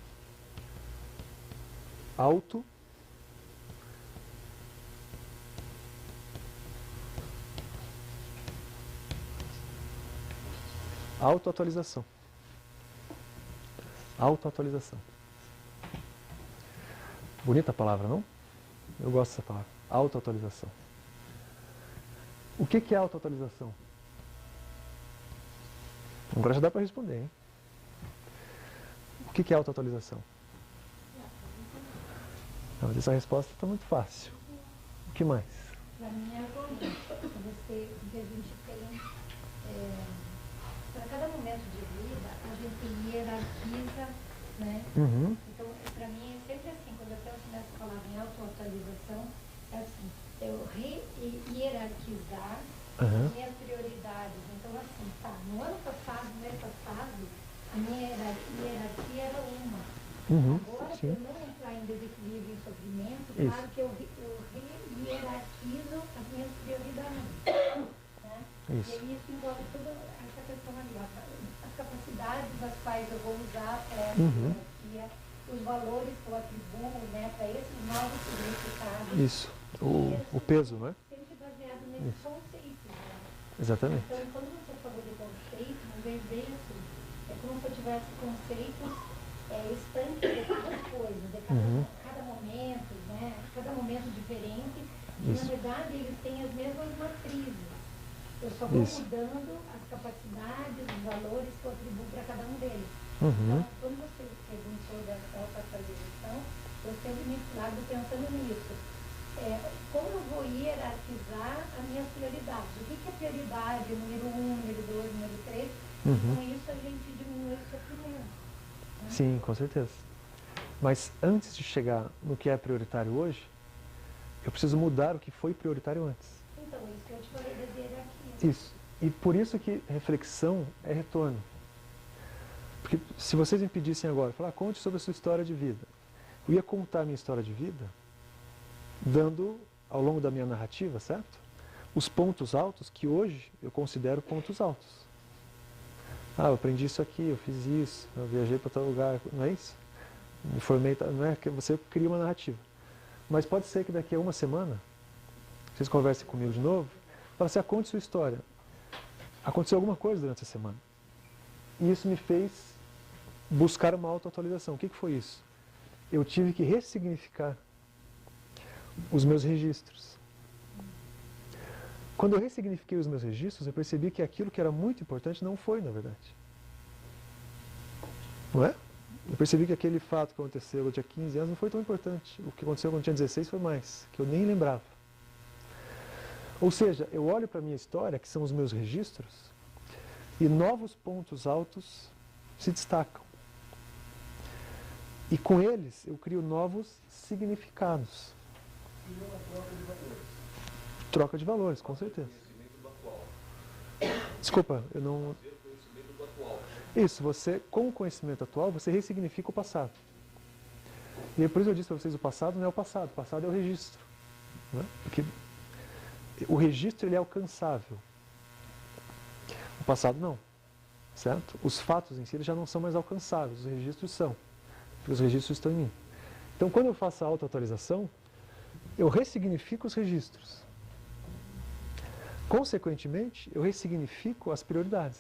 autoatualização. Autoatualização. Bonita a palavra, não? Eu gosto dessa palavra. Autoatualização. O que é autoatualização? Agora já dá para responder, hein? O que é autoatualização? Não, mas essa resposta está muito fácil. O que mais? Para mim é evoluir. Porque a gente tem, para cada momento de vida, a gente hierarquiza, né? Uhum. Então, para mim é sempre assim, quando eu penso nessa palavra em autoatualização, é assim, eu hierarquizar as minhas prioridades. Então, assim, tá, no ano passado, no mês passado, a minha hierarquia era uma. Agora, sim. para eu não entrar em desequilíbrio e sofrimento, Isso. claro que eu hierarquizo as minhas prioridades. Né? Isso. E aí isso envolve toda essa questão ali, as capacidades das quais eu vou usar para essa hierarquia, os valores que eu atribuo, né, para esses novos significados. Isso. O peso, não é? Sempre baseado nesses conceitos. Né? Exatamente. Então, quando você falou de conceito, não vejo bem assim. É como se eu tivesse conceitos estanques de cada coisa, de cada momento, né? Cada momento diferente. E, na verdade, eles têm as mesmas matrizes. Eu só vou mudando as capacidades, os valores que eu atribuo para cada um deles. Então, quando você perguntou dessa autoatualização, eu sempre me trago pensando nisso. Como eu vou hierarquizar as minhas prioridades? O que é prioridade? Número 1, número 2, número 3? Com isso a gente diminui o sofrimento. Né? Sim, com certeza. Mas antes de chegar no que é prioritário hoje, eu preciso mudar o que foi prioritário antes. Então, isso que eu te falei da hierarquia. Isso. E por isso que reflexão é retorno. Porque se vocês me pedissem agora, falar, conte sobre a sua história de vida. Eu ia contar a minha história de vida, dando, ao longo da minha narrativa, certo? Os pontos altos que hoje eu considero pontos altos. Ah, eu aprendi isso aqui, eu fiz isso, eu viajei para tal lugar, não é isso? Me formei, não é que você cria uma narrativa. Mas pode ser que daqui a uma semana, vocês conversem comigo de novo, fala assim, conte sua história. Aconteceu alguma coisa durante essa semana. E isso me fez buscar uma autoatualização. O que foi isso? Eu tive que ressignificar os meus registros. Quando eu ressignifiquei os meus registros, eu percebi que aquilo que era muito importante não foi, na verdade. Não é? Eu percebi que aquele fato que aconteceu quando eu tinha 15 anos não foi tão importante. O que aconteceu quando eu tinha 16 foi mais, que eu nem lembrava. Ou seja, eu olho para a minha história, que são os meus registros, e novos pontos altos se destacam. E com eles eu crio novos significados. E uma troca de valores. Troca de valores, com certeza. Conhecimento do atual. Desculpa, eu não... Fazer o conhecimento do atual. Isso, você, com o conhecimento atual, você ressignifica o passado. E é por isso eu disse para vocês, o passado não é o passado é o registro. Né? Porque o registro ele é alcançável. O passado não. Certo? Os fatos em si eles já não são mais alcançáveis, os registros são. Porque os registros estão em mim. Então, quando eu faço a autoatualização, eu ressignifico os registros. Consequentemente, eu ressignifico as prioridades.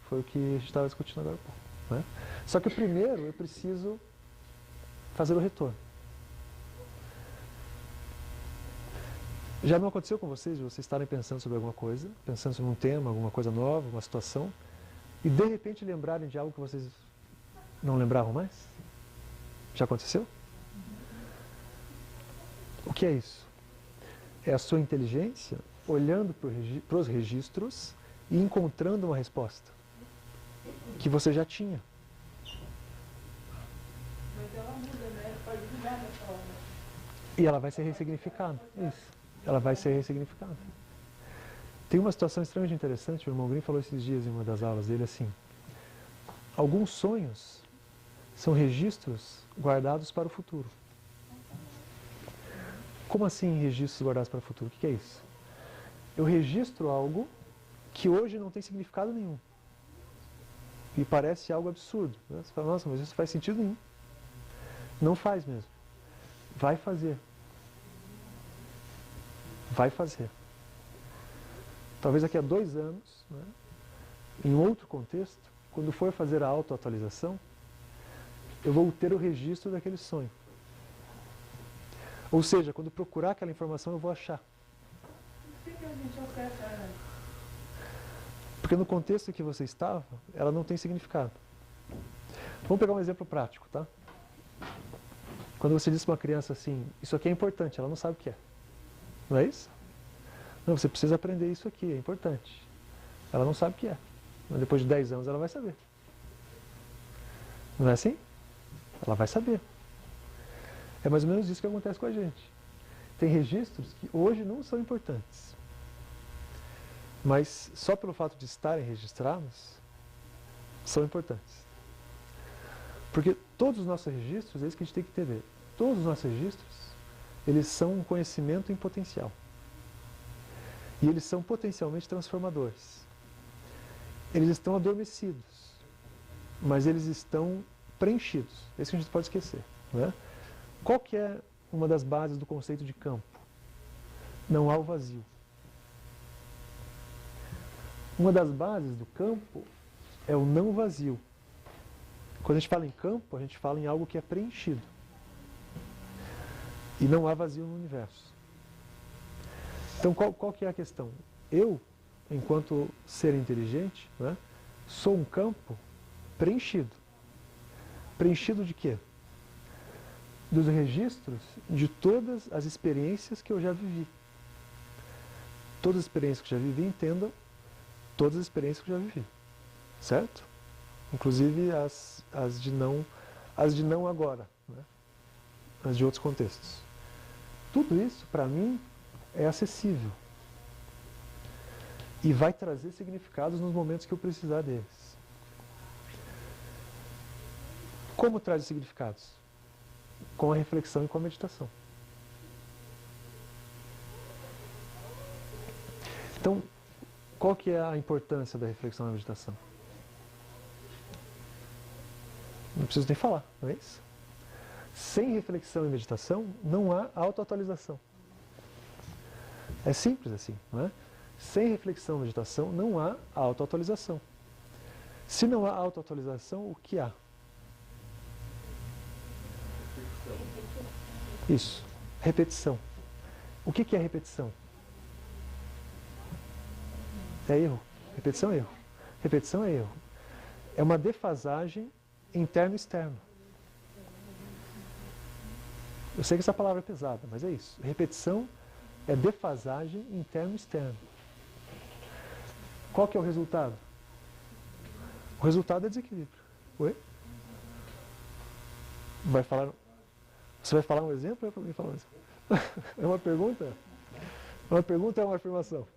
Foi o que a gente estava discutindo agora há pouco. Né? Só que primeiro eu preciso fazer o retorno. Já não aconteceu com vocês, de vocês estarem pensando sobre alguma coisa, pensando sobre um tema, alguma coisa nova, uma situação, e de repente lembrarem de algo que vocês não lembravam mais? Já aconteceu? O que é isso? É a sua inteligência olhando para os registros e encontrando uma resposta que você já tinha. Mas ela muda, né? Pode mudar nessa hora. E ela vai ser ressignificada. Isso. Ela vai ser ressignificada. Tem uma situação extremamente interessante, o irmão Grimm falou esses dias em uma das aulas dele assim. Alguns sonhos são registros guardados para o futuro. Como assim registros guardados para o futuro? O que é isso? Eu registro algo que hoje não tem significado nenhum. E parece algo absurdo. Né? Você fala, nossa, mas isso faz sentido nenhum. Não faz mesmo. Vai fazer. Vai fazer. Talvez daqui a 2 anos, né, em outro contexto, quando for fazer a autoatualização, eu vou ter o registro daquele sonho. Ou seja, quando procurar aquela informação, eu vou achar. Por que a gente acessa ela? Porque no contexto em que você estava, ela não tem significado. Vamos pegar um exemplo prático, tá? Quando você diz para uma criança assim, isso aqui é importante, ela não sabe o que é. Não é isso? Não, você precisa aprender isso aqui, é importante. Ela não sabe o que é. Mas depois de 10 anos ela vai saber. Não é assim? Ela vai saber. É mais ou menos isso que acontece com a gente. Tem registros que hoje não são importantes. Mas só pelo fato de estarem registrados, são importantes. Porque todos os nossos registros, é isso que a gente tem que entender. Todos os nossos registros, eles são um conhecimento em potencial. E eles são potencialmente transformadores. Eles estão adormecidos, mas eles estão preenchidos. Isso que a gente pode esquecer. Né? Qual que é uma das bases do conceito de campo? Não há o vazio. Uma das bases do campo é o não vazio. Quando a gente fala em campo, a gente fala em algo que é preenchido. E não há vazio no universo. Então, qual que é a questão? Eu, enquanto ser inteligente, né, sou um campo preenchido. Preenchido de quê? Dos registros de todas as experiências que eu já vivi. Todas as experiências que eu já vivi, entendam, todas as experiências que eu já vivi. Certo? Inclusive as de não agora, né? As de outros contextos. Tudo isso, para mim, é acessível. E vai trazer significados nos momentos que eu precisar deles. Como traz significados? Com a reflexão e com a meditação. Então, qual que é a importância da reflexão e da meditação? Não preciso nem falar, não é isso? Sem reflexão e meditação, não há autoatualização. É simples assim, não é? Sem reflexão e meditação, não há autoatualização. Se não há autoatualização, o que há? Isso, repetição. O que é repetição? É erro. Repetição é erro. Repetição é erro. É uma defasagem interno e externo. Eu sei que essa palavra é pesada, mas é isso. Repetição é defasagem interno e externo. Qual que é o resultado? O resultado é desequilíbrio. Oi? Você vai falar um exemplo ou é para mim falar um exemplo? É uma pergunta? É uma pergunta ou é uma afirmação?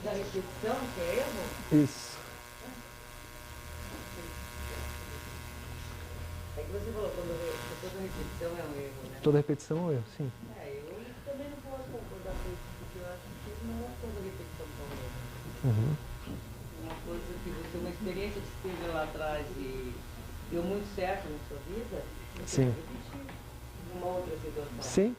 Da repetição, que é erro? Isso. É que você falou, quando toda repetição é um erro, né? Toda repetição é um erro, sim. Eu também não posso concordar com isso, porque eu acho que não é toda repetição que é um erro. Uhum. Uma coisa que você, uma experiência que você teve lá atrás e deu muito certo na sua vida, você Sim. vai repetir numa outra situação. Sim.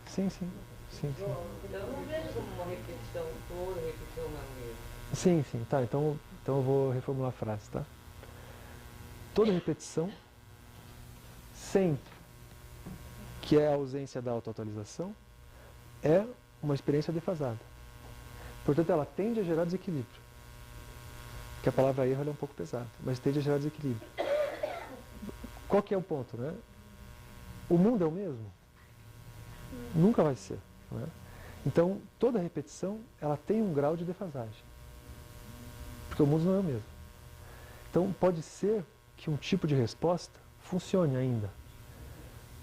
Então eu não vejo como uma repetição, toda repetição não é um erro. Sim. Tá, então eu vou reformular a frase, tá? Toda repetição, sem que é a ausência da autoatualização, é uma experiência defasada. Portanto, ela tende a gerar desequilíbrio. Porque a palavra erro ela é um pouco pesada, mas tende a gerar desequilíbrio. Qual que é o ponto, né? O mundo é o mesmo? Nunca vai ser. Não é? Então, toda repetição, ela tem um grau de defasagem. Porque o mundo não é o mesmo. Então, pode ser que um tipo de resposta funcione ainda,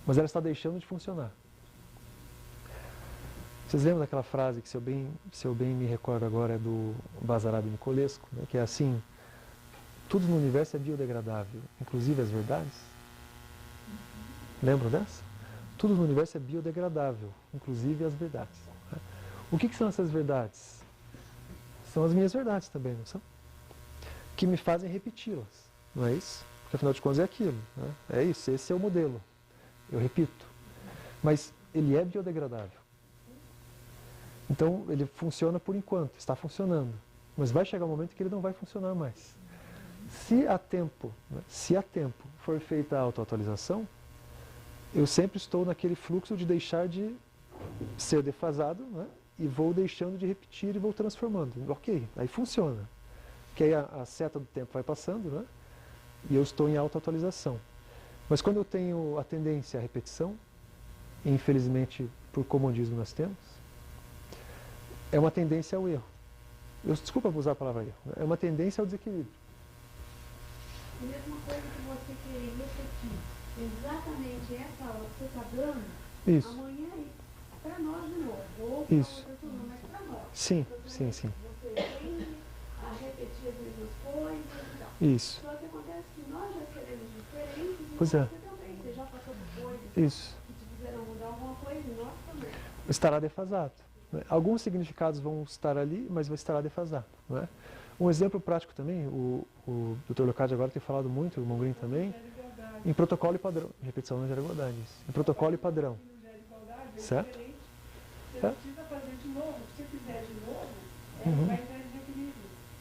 mas ela está deixando de funcionar. Vocês lembram daquela frase que, se eu bem me recordo agora, é do Basarab Nicolescu, né, que é assim: tudo no universo é biodegradável, inclusive as verdades? Lembram dessa? Tudo no universo é biodegradável, inclusive as verdades. Né? O que são essas verdades? São as minhas verdades também, não são? Que me fazem repeti-las, não é isso? Porque afinal de contas é aquilo, né? É isso, esse é o modelo. Eu repito. Mas ele é biodegradável. Então ele funciona por enquanto, está funcionando. Mas vai chegar um momento que ele não vai funcionar mais. Se a tempo for feita a autoatualização, eu sempre estou naquele fluxo de deixar de ser defasado, né? E vou deixando de repetir e vou transformando. Ok, aí funciona. Porque aí a seta do tempo vai passando, né? E eu estou em autoatualização. Mas quando eu tenho a tendência à repetição, e infelizmente por comodismo nós temos, é uma tendência ao erro. Desculpa usar a palavra erro, é uma tendência ao desequilíbrio. A mesma coisa que você querer repetir exatamente essa aula que você está dando, Isso. amanhã para nós de novo, ou Isso. para outra turma, mas para nós. Sim, Então, sim, sim. Você tende a repetir as mesmas coisas e tal. Isso. Só que acontece que nós já seremos diferentes e Pois é. você também. Você já passou por coisas Isso. que te fizeram mudar alguma coisa e nós também. Estará defasado. Né? Alguns significados vão estar ali, mas vai estar defasado. Não é? Um exemplo prático também, o Dr. Leocádio agora tem falado muito, o Mongrin também, em protocolo e padrão. Repetição não gera igualdade. Em protocolo e padrão. Certo? Você não precisa fazer de novo. Se você fizer de novo, vai entrar em desequilíbrio.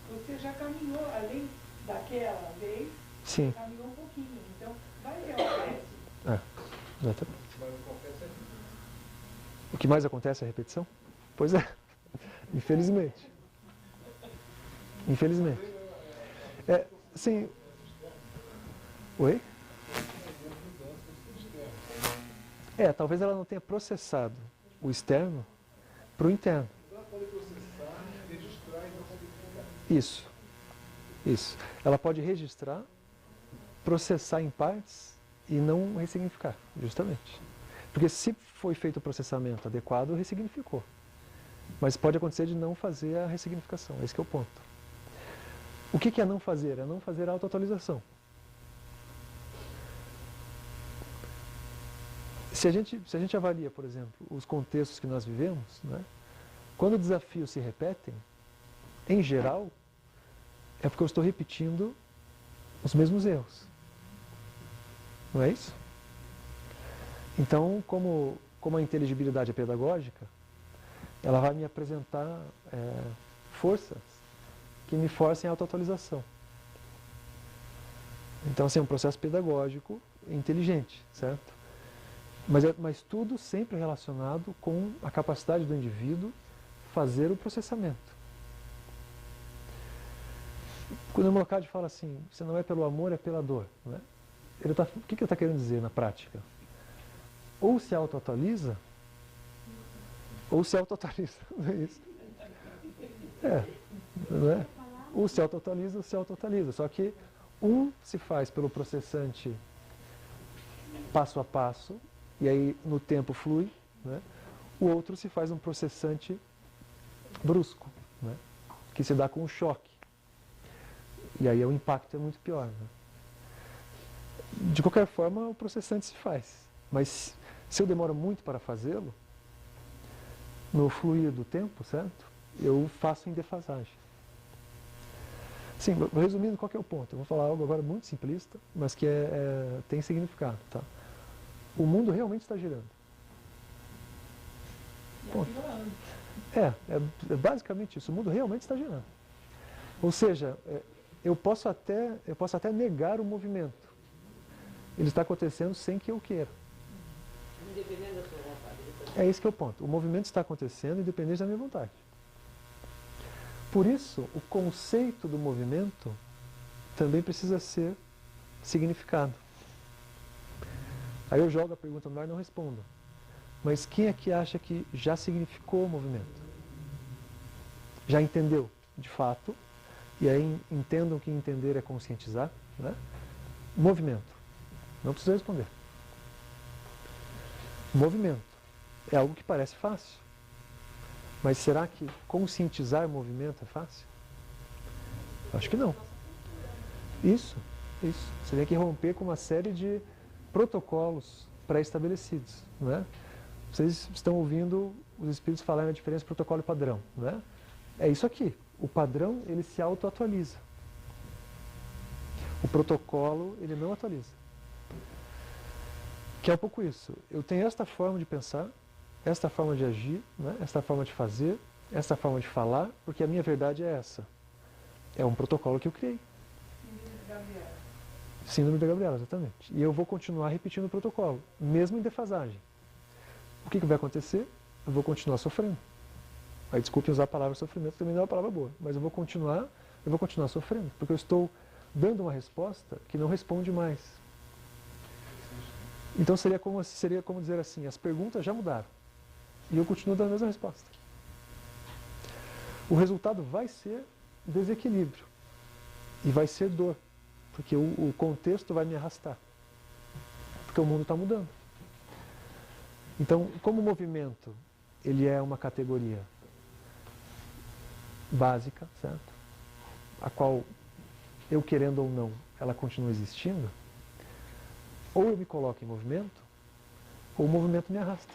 Você já caminhou, além daquela vez, Sim. caminhou um pouquinho. Então, vai ter uma péssima. Exatamente. O que mais acontece é a repetição? Pois é. Infelizmente. Infelizmente. Sim. Oi? Talvez ela não tenha processado o externo para o interno. Isso. Isso. Ela pode registrar, processar em partes e não ressignificar, justamente. Porque se foi feito o processamento adequado, ressignificou. Mas pode acontecer de não fazer a ressignificação. Esse que é o ponto. O que é não fazer? É não fazer a autoatualização. Se a gente avalia, por exemplo, os contextos que nós vivemos, né, quando desafios se repetem, em geral, é porque eu estou repetindo os mesmos erros. Não é isso? Então, como a inteligibilidade é pedagógica, ela vai me apresentar forças que me forcem a autoatualização. Então, assim, é um processo pedagógico inteligente, certo? Mas tudo sempre relacionado com a capacidade do indivíduo fazer o processamento. Quando o Leocádio fala assim, você não é pelo amor, é pela dor. Né? O que ele está querendo dizer na prática? Ou se autoatualiza, ou se autoatualiza. Não é isso? Não é? Ou se autoatualiza, ou se autoatualiza. Só que um se faz pelo processante passo a passo, e aí no tempo flui, né? O outro se faz um processante brusco, né? Que se dá com um choque. E aí o impacto é muito pior. Né? De qualquer forma, o processante se faz. Mas se eu demoro muito para fazê-lo, no fluir do tempo, certo? Eu faço em defasagem. Sim, resumindo, qual que é o ponto? Eu vou falar algo agora muito simplista, mas que tem significado. Tá? O mundo realmente está girando. Ponto. É basicamente isso. O mundo realmente está girando. Ou seja, eu posso até negar o movimento. Ele está acontecendo sem que eu queira. Independente da sua vontade. É esse que é o ponto. O movimento está acontecendo independente da minha vontade. Por isso, o conceito do movimento também precisa ser significado. Aí eu jogo a pergunta no ar e não respondo. Mas quem é que acha que já significou o movimento? Já entendeu, de fato? E aí entendam que entender é conscientizar, né? Movimento. Não precisa responder. Movimento. É algo que parece fácil. Mas será que conscientizar movimento é fácil? Acho que não. Isso. Você tem que romper com uma série de protocolos pré-estabelecidos, não é? Vocês estão ouvindo os espíritos falarem a diferença entre protocolo e padrão, não é? É isso aqui. O padrão, ele se auto-atualiza. O protocolo, ele não atualiza. Que é um pouco isso. Eu tenho esta forma de pensar, esta forma de agir, né? Esta forma de fazer, esta forma de falar, porque a minha verdade é essa. É um protocolo que eu criei. Síndrome da Gabriela, exatamente. E eu vou continuar repetindo o protocolo, mesmo em defasagem. O que vai acontecer? Eu vou continuar sofrendo. Aí desculpem usar a palavra sofrimento, também não é uma palavra boa, mas eu vou continuar sofrendo, porque eu estou dando uma resposta que não responde mais. Então seria como dizer assim, as perguntas já mudaram, e eu continuo dando a mesma resposta. O resultado vai ser desequilíbrio, e vai ser dor, porque o contexto vai me arrastar, porque o mundo está mudando. Então, como o movimento, ele é uma categoria básica, certo? A qual, eu querendo ou não, ela continua existindo, ou eu me coloco em movimento, ou o movimento me arrasta.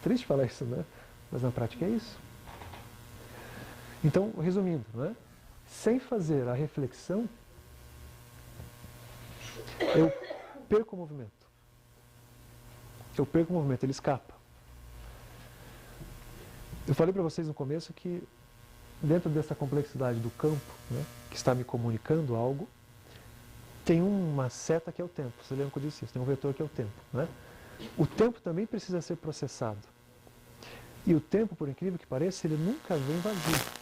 Triste falar isso, né? Mas na prática é isso. Então, resumindo, né? Sem fazer a reflexão, eu perco o movimento. Eu perco o movimento, ele escapa. Eu falei para vocês no começo que dentro dessa complexidade do campo, né, que está me comunicando algo, tem uma seta que é o tempo. Você lembra que eu disse isso? Tem um vetor que é o tempo. Né? O tempo também precisa ser processado. E o tempo, por incrível que pareça, ele nunca vem vazio.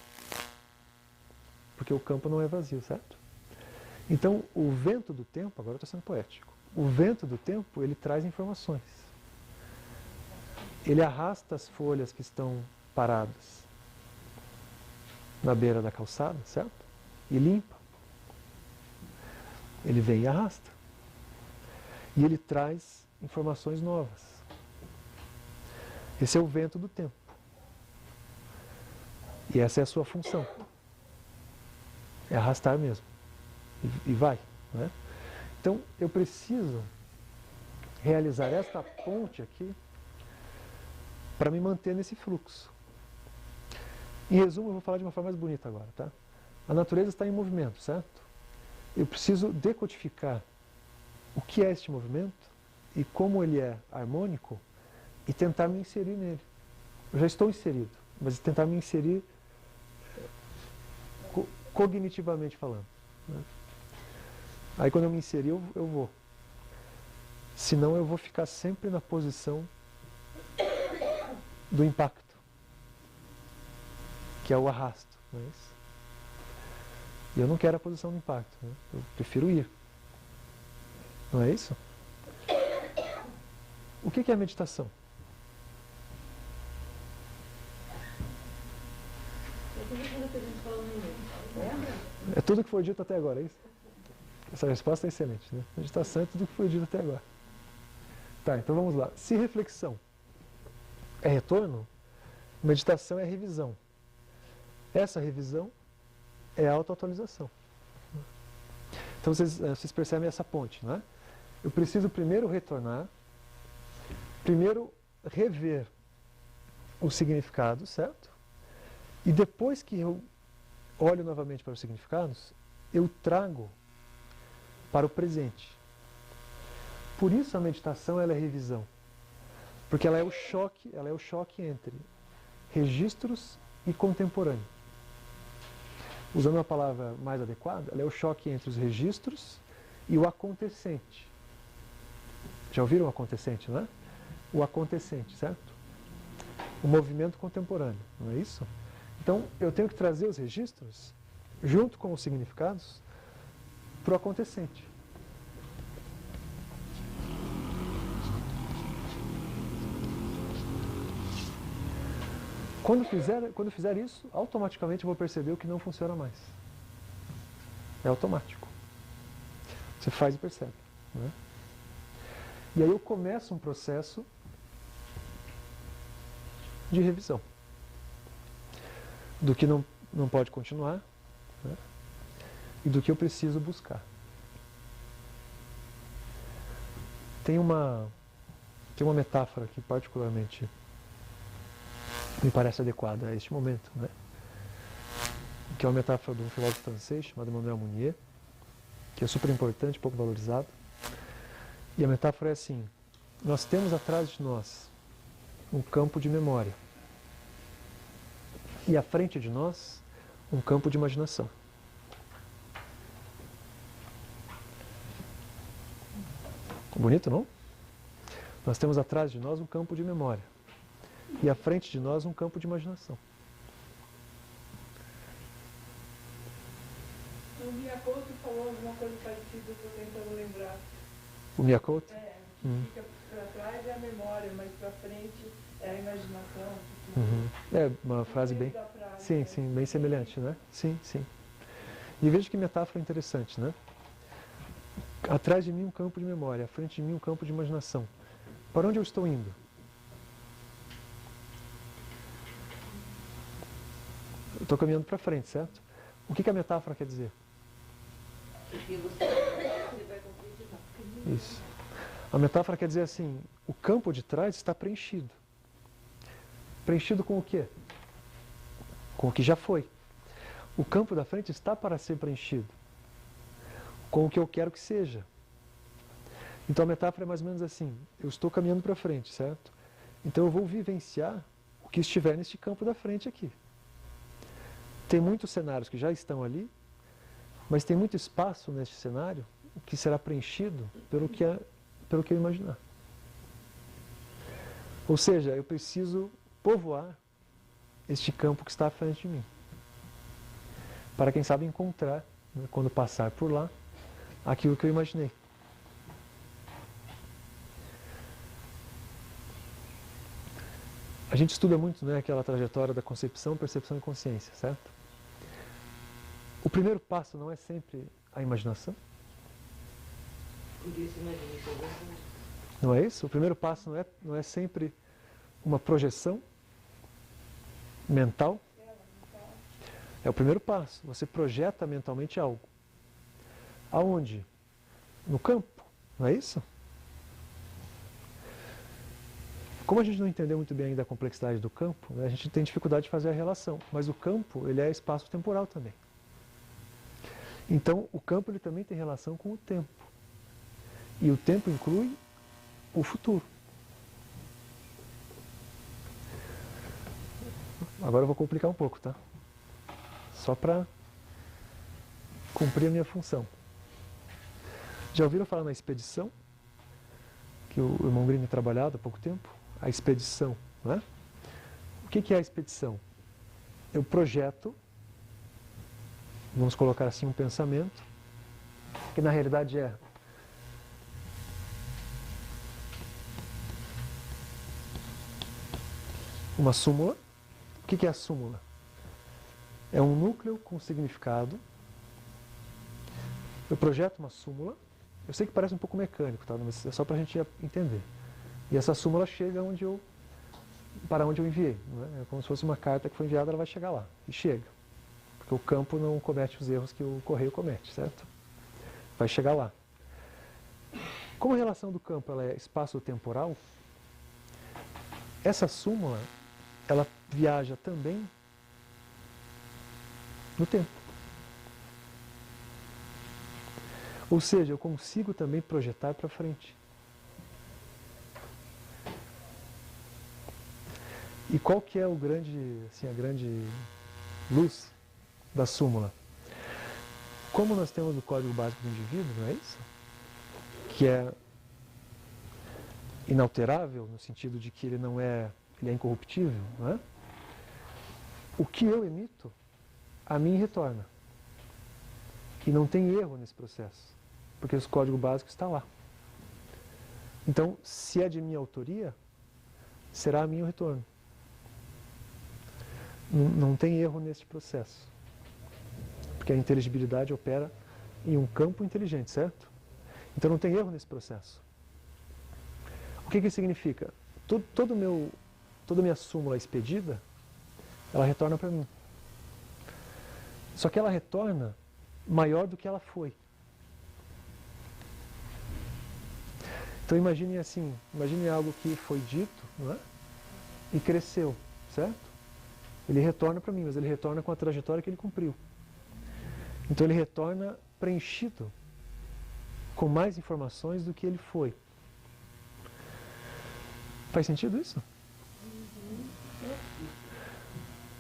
Porque o campo não é vazio, certo? Então, o vento do tempo, agora eu estou sendo poético, o vento do tempo, ele traz informações. Ele arrasta as folhas que estão paradas na beira da calçada, certo? E limpa. Ele vem e arrasta. E ele traz informações novas. Esse é o vento do tempo. E essa é a sua função. É arrastar mesmo. E vai. Né? Então, eu preciso realizar esta ponte aqui para me manter nesse fluxo. Em resumo, eu vou falar de uma forma mais bonita agora, tá? A natureza está em movimento, certo? Eu preciso decodificar o que é este movimento e como ele é harmônico e tentar me inserir nele. Eu já estou inserido, mas tentar me inserir cognitivamente falando. Né? Aí quando eu me inserir, eu vou. Senão eu vou ficar sempre na posição do impacto, que é o arrasto. Não é isso? E eu não quero a posição do impacto, né? Eu prefiro ir. Não é isso? O que é a meditação? É tudo que foi dito até agora, é isso? Essa resposta é excelente, né? Meditação é tudo que foi dito até agora. Tá, então vamos lá. Se reflexão é retorno, meditação é revisão. Essa revisão é autoatualização. Então vocês percebem essa ponte, não é? Eu preciso primeiro retornar, primeiro rever o significado, certo? E depois que eu olho novamente para os significados, eu trago para o presente. Por isso a meditação ela é revisão. Porque ela é o choque entre registros e contemporâneo. Usando uma palavra mais adequada, ela é o choque entre os registros e o acontecente. Já ouviram o acontecente, não é? O acontecente, certo? O movimento contemporâneo, não é isso? Então, eu tenho que trazer os registros, junto com os significados, para o acontecente. Quando eu fizer isso, automaticamente eu vou perceber o que não funciona mais. É automático. Você faz e percebe. Né? E aí eu começo um processo de revisão. Do que não pode continuar, né? E do que eu preciso buscar. Tem uma metáfora que particularmente me parece adequada a este momento, né? Que é uma metáfora de um filósofo francês chamado Emmanuel Mounier, que é super importante, pouco valorizado. E a metáfora é assim: nós temos atrás de nós um campo de memória e à frente de nós um campo de imaginação. Bonito, não? Nós temos atrás de nós um campo de memória e à frente de nós um campo de imaginação. O Miyakoto falou alguma coisa parecida, eu estou tentando lembrar. O Miyakoto? Que fica para trás é a memória, mas para frente é a imaginação. É uma frase bem... Sim, sim, bem semelhante, né? Sim, sim. E veja que metáfora interessante, né? Atrás de mim um campo de memória, à frente de mim um campo de imaginação. Para onde eu estou indo? Eu estou caminhando para frente, certo? O que a metáfora quer dizer? Porque você vai concretizar. Isso. A metáfora quer dizer assim: o campo de trás está preenchido. Preenchido com o quê? Com o que já foi. O campo da frente está para ser preenchido com o que eu quero que seja. Então a metáfora é mais ou menos assim: eu estou caminhando para frente, certo? Então eu vou vivenciar o que estiver neste campo da frente aqui. Tem muitos cenários que já estão ali, mas tem muito espaço neste cenário que será preenchido pelo que eu imaginar. Ou seja, eu preciso povoar este campo que está à frente de mim, para quem sabe encontrar, né, quando passar por lá, aquilo que eu imaginei. A gente estuda muito, né, aquela trajetória da concepção, percepção e consciência, certo? O primeiro passo não é sempre a imaginação? Por isso, imagine isso. Não é isso? O primeiro passo não é sempre uma projeção mental? É o primeiro passo. Você projeta mentalmente algo. Aonde? No campo, não é isso? Como a gente não entendeu muito bem ainda a complexidade do campo, né, a gente tem dificuldade de fazer a relação. Mas o campo, ele é espaço-temporal também. Então, o campo ele também tem relação com o tempo. E o tempo inclui o futuro. Agora eu vou complicar um pouco, tá? Só para cumprir a minha função. Já ouviram falar na expedição? Que o irmão Green trabalhado há pouco tempo? A expedição, né? O que é a expedição? Eu projeto, vamos colocar assim, um pensamento, que na realidade é uma súmula. O que é a súmula? É um núcleo com significado. Eu projeto uma súmula. Eu sei que parece um pouco mecânico, tá? Mas é só para a gente entender. E essa súmula chega para onde eu enviei. Né? É como se fosse uma carta que foi enviada, ela vai chegar lá. E chega. Porque o campo não comete os erros que o correio comete, certo? Vai chegar lá. Como a relação do campo ela é espaço-temporal, essa súmula ela viaja também no tempo. Ou seja, eu consigo também projetar para frente. E qual que é a grande luz da súmula? Como nós temos o código básico do indivíduo, não é isso? Que é inalterável, no sentido de que ele é incorruptível, não é? O que eu emito, a mim retorna. E não tem erro nesse processo, porque esse código básico está lá. Então, se é de minha autoria, será a minha o retorno. Não tem erro nesse processo, porque a inteligibilidade opera em um campo inteligente, certo? Então não tem erro nesse processo. O que significa? Toda a minha súmula expedida, ela retorna para mim. Só que ela retorna maior do que ela foi. Então imagine assim, imagine algo que foi dito, não é? E cresceu, certo? Ele retorna para mim, mas ele retorna com a trajetória que ele cumpriu. Então ele retorna preenchido, com mais informações do que ele foi. Faz sentido isso?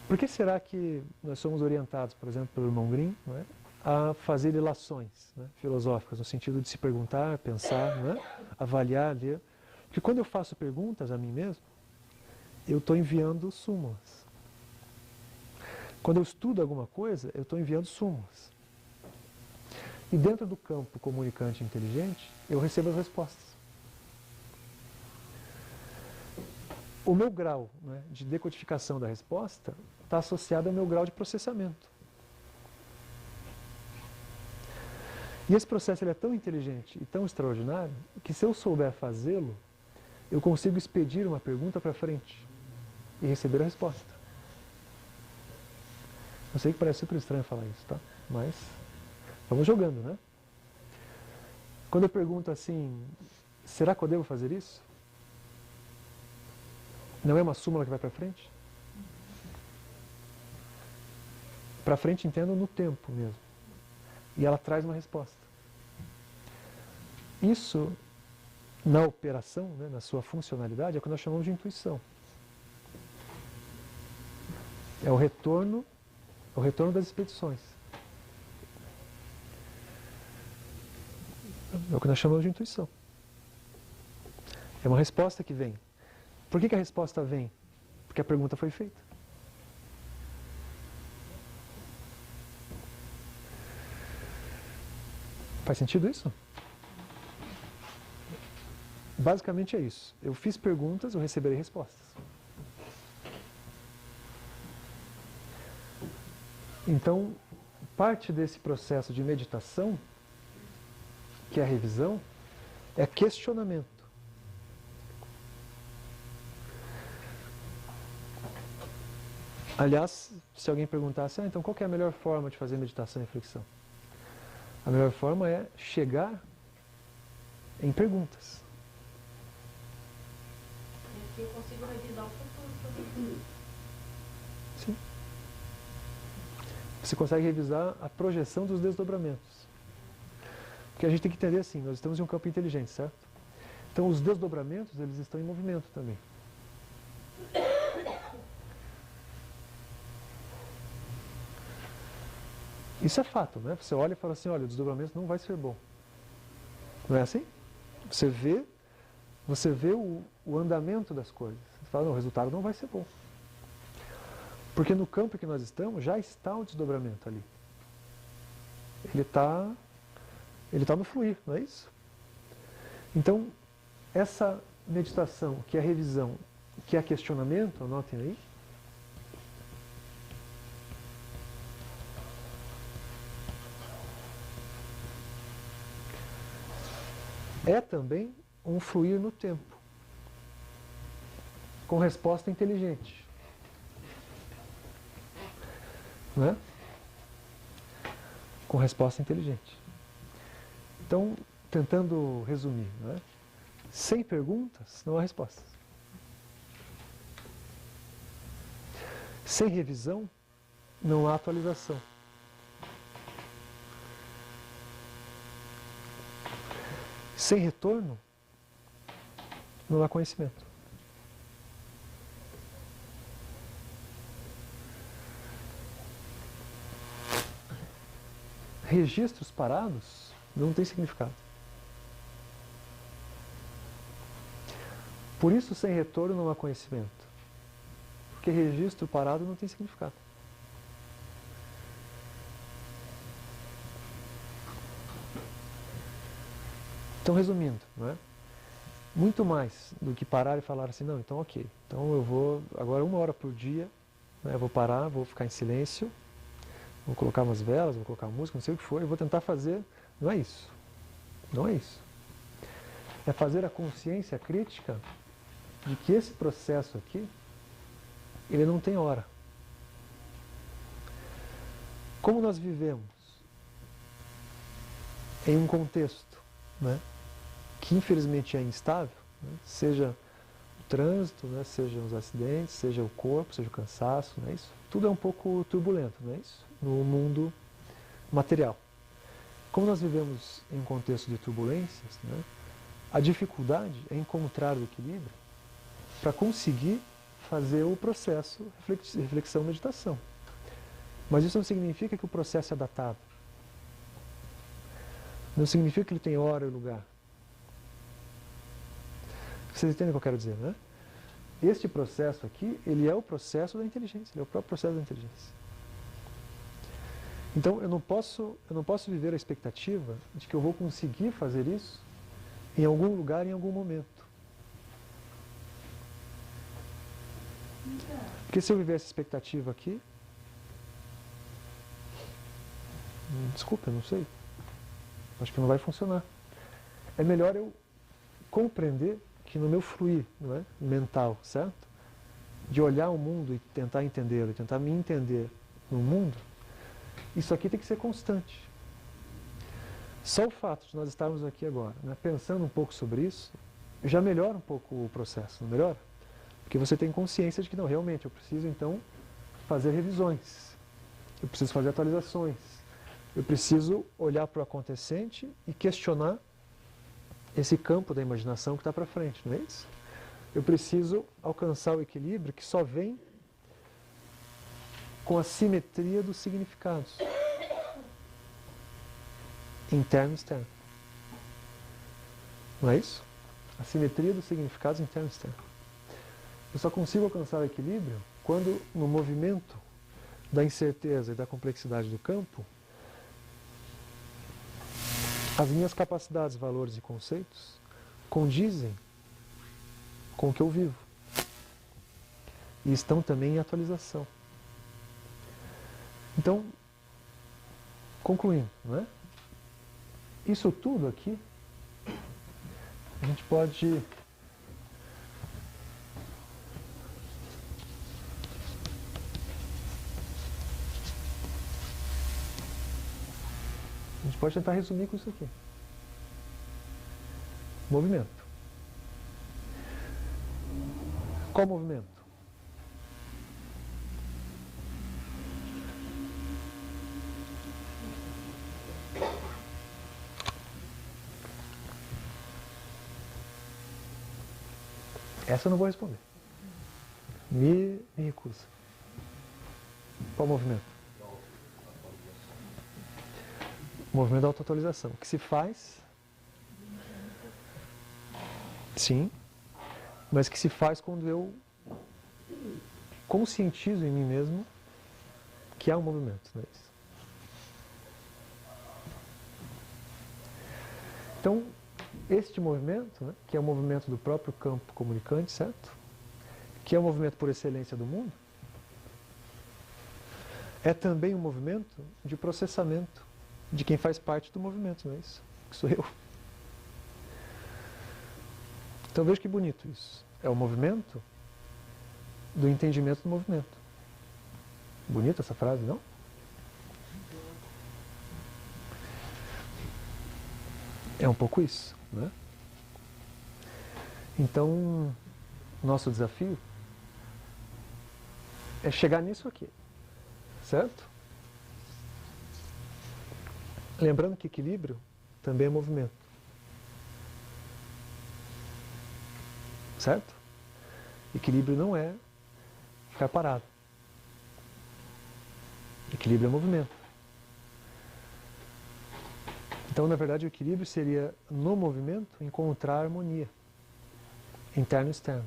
Por que será que nós somos orientados, por exemplo, pelo irmão Grimm, não é, a fazer ilações, né, filosóficas, no sentido de se perguntar, pensar, não é, avaliar, ler? Porque quando eu faço perguntas a mim mesmo, eu estou enviando súmulas. Quando eu estudo alguma coisa, eu estou enviando súmulas. E dentro do campo comunicante inteligente, eu recebo as respostas. O meu grau, né, de decodificação da resposta está associado ao meu grau de processamento. E esse processo ele é tão inteligente e tão extraordinário que, se eu souber fazê-lo, eu consigo expedir uma pergunta para frente e receber a resposta. Eu sei que parece super estranho falar isso, tá? Mas vamos jogando, né? Quando eu pergunto assim, será que eu devo fazer isso? Não é uma súmula que vai para frente? Para frente, entendo, no tempo mesmo. E ela traz uma resposta. Isso, na operação, né, na sua funcionalidade, é o que nós chamamos de intuição. É o retorno das expedições. É o que nós chamamos de intuição. É uma resposta que vem. Por que a resposta vem? Porque a pergunta foi feita. Faz sentido isso? Basicamente é isso. Eu fiz perguntas, eu receberei respostas. Então, parte desse processo de meditação, que é a revisão, é questionamento. Aliás, se alguém perguntasse, então qual que é a melhor forma de fazer meditação e reflexão? A melhor forma é chegar em perguntas. E aqui eu consigo revisar o futuro também. Sim. Você consegue revisar a projeção dos desdobramentos. Porque a gente tem que entender assim, nós estamos em um campo inteligente, certo? Então os desdobramentos, eles estão em movimento também. Isso é fato, né? Você olha e fala assim, olha, o desdobramento não vai ser bom. Não é assim? Você vê o andamento das coisas. Você fala, não, o resultado não vai ser bom. Porque no campo que nós estamos, já está o desdobramento ali. Ele está no fluir, não é isso? Então, essa meditação, que é a revisão, que é questionamento, anotem aí, é também um fluir no tempo, com resposta inteligente. Não é? Com resposta inteligente. Então, tentando resumir, não é? Sem perguntas, não há respostas. Sem revisão, não há atualização. Sem retorno, não há conhecimento. Registros parados não têm significado. Por isso, sem retorno não há conhecimento. Porque registro parado não tem significado. Então, resumindo, não é? Muito mais do que parar e falar assim, não, então ok, então eu vou, agora 1 hora por dia, né, eu vou parar, vou ficar em silêncio, vou colocar umas velas, vou colocar música, não sei o que for, eu vou tentar fazer, não é isso. Não é isso. É fazer a consciência crítica de que esse processo aqui, ele não tem hora. Como nós vivemos em um contexto, né, que infelizmente é instável, né? Seja o trânsito, né? Sejam os acidentes, seja o corpo, seja o cansaço, não é isso? Tudo é um pouco turbulento, não é isso? No mundo material. Como nós vivemos em um contexto de turbulências, né? A dificuldade é encontrar o equilíbrio para conseguir fazer o processo reflexão, meditação. Mas isso não significa que o processo é datado. Não significa que ele tem hora e lugar. Vocês entendem o que eu quero dizer, né? Este processo aqui, ele é o processo da inteligência, ele é o próprio processo da inteligência. Então, eu não posso viver a expectativa de que eu vou conseguir fazer isso em algum lugar, em algum momento. Porque se eu viver essa expectativa aqui, desculpa, eu não sei. Acho que não vai funcionar. É melhor eu compreender que no meu fluir, não é, mental, certo? De olhar o mundo e tentar entendê-lo, e tentar me entender no mundo, isso aqui tem que ser constante. Só o fato de nós estarmos aqui agora, né, pensando um pouco sobre isso, já melhora um pouco o processo, não melhora? Porque você tem consciência de que, não, realmente, eu preciso, então, fazer revisões. Eu preciso fazer atualizações. Eu preciso olhar para o acontecente e questionar esse campo da imaginação que está para frente, não é isso? Eu preciso alcançar o equilíbrio que só vem com a simetria dos significados. Interno e externo. Não é isso? A simetria dos significados interno e externo. Eu só consigo alcançar o equilíbrio quando, no movimento da incerteza e da complexidade do campo, as minhas capacidades, valores e conceitos condizem com o que eu vivo. E estão também em atualização. Então, concluindo, não é? Isso tudo aqui, a gente pode tentar resumir com isso aqui. Movimento. Qual movimento? Essa eu não vou responder. Me recuso. Qual movimento? O movimento da autoatualização. O que se faz? Sim. Mas que se faz quando eu conscientizo em mim mesmo que há um movimento, não é isso? Então, este movimento, né, que é o movimento do próprio campo comunicante, certo? Que é o movimento por excelência do mundo, é também um movimento de processamento de quem faz parte do movimento, não é isso? Que sou eu. Então veja que bonito isso. É o movimento do entendimento do movimento. Bonita essa frase, não? É um pouco isso, né? Então, nosso desafio é chegar nisso aqui, certo? Lembrando que equilíbrio também é movimento. Certo? Equilíbrio não é ficar parado. Equilíbrio é movimento. Então, na verdade, o equilíbrio seria, no movimento, encontrar a harmonia. Interno e externo.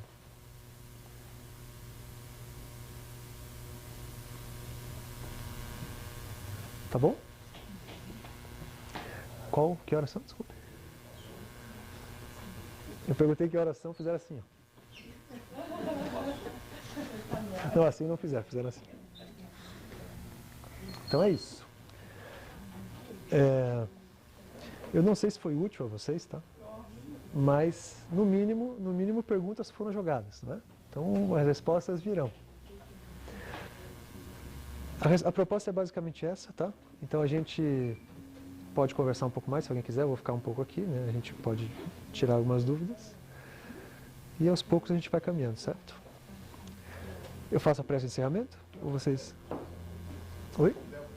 Tá bom? Que oração? Desculpa. Eu perguntei que oração, fizeram assim, ó. Não, assim não fizeram assim. Então é isso. Eu não sei se foi útil a vocês, tá? Mas, no mínimo perguntas foram jogadas, né? Então as respostas virão. A proposta é basicamente essa, tá? Então a gente pode conversar um pouco mais, se alguém quiser, eu vou ficar um pouco aqui, né? A gente pode tirar algumas dúvidas. E aos poucos a gente vai caminhando, certo? Eu faço a prece de encerramento? Ou vocês... Oi?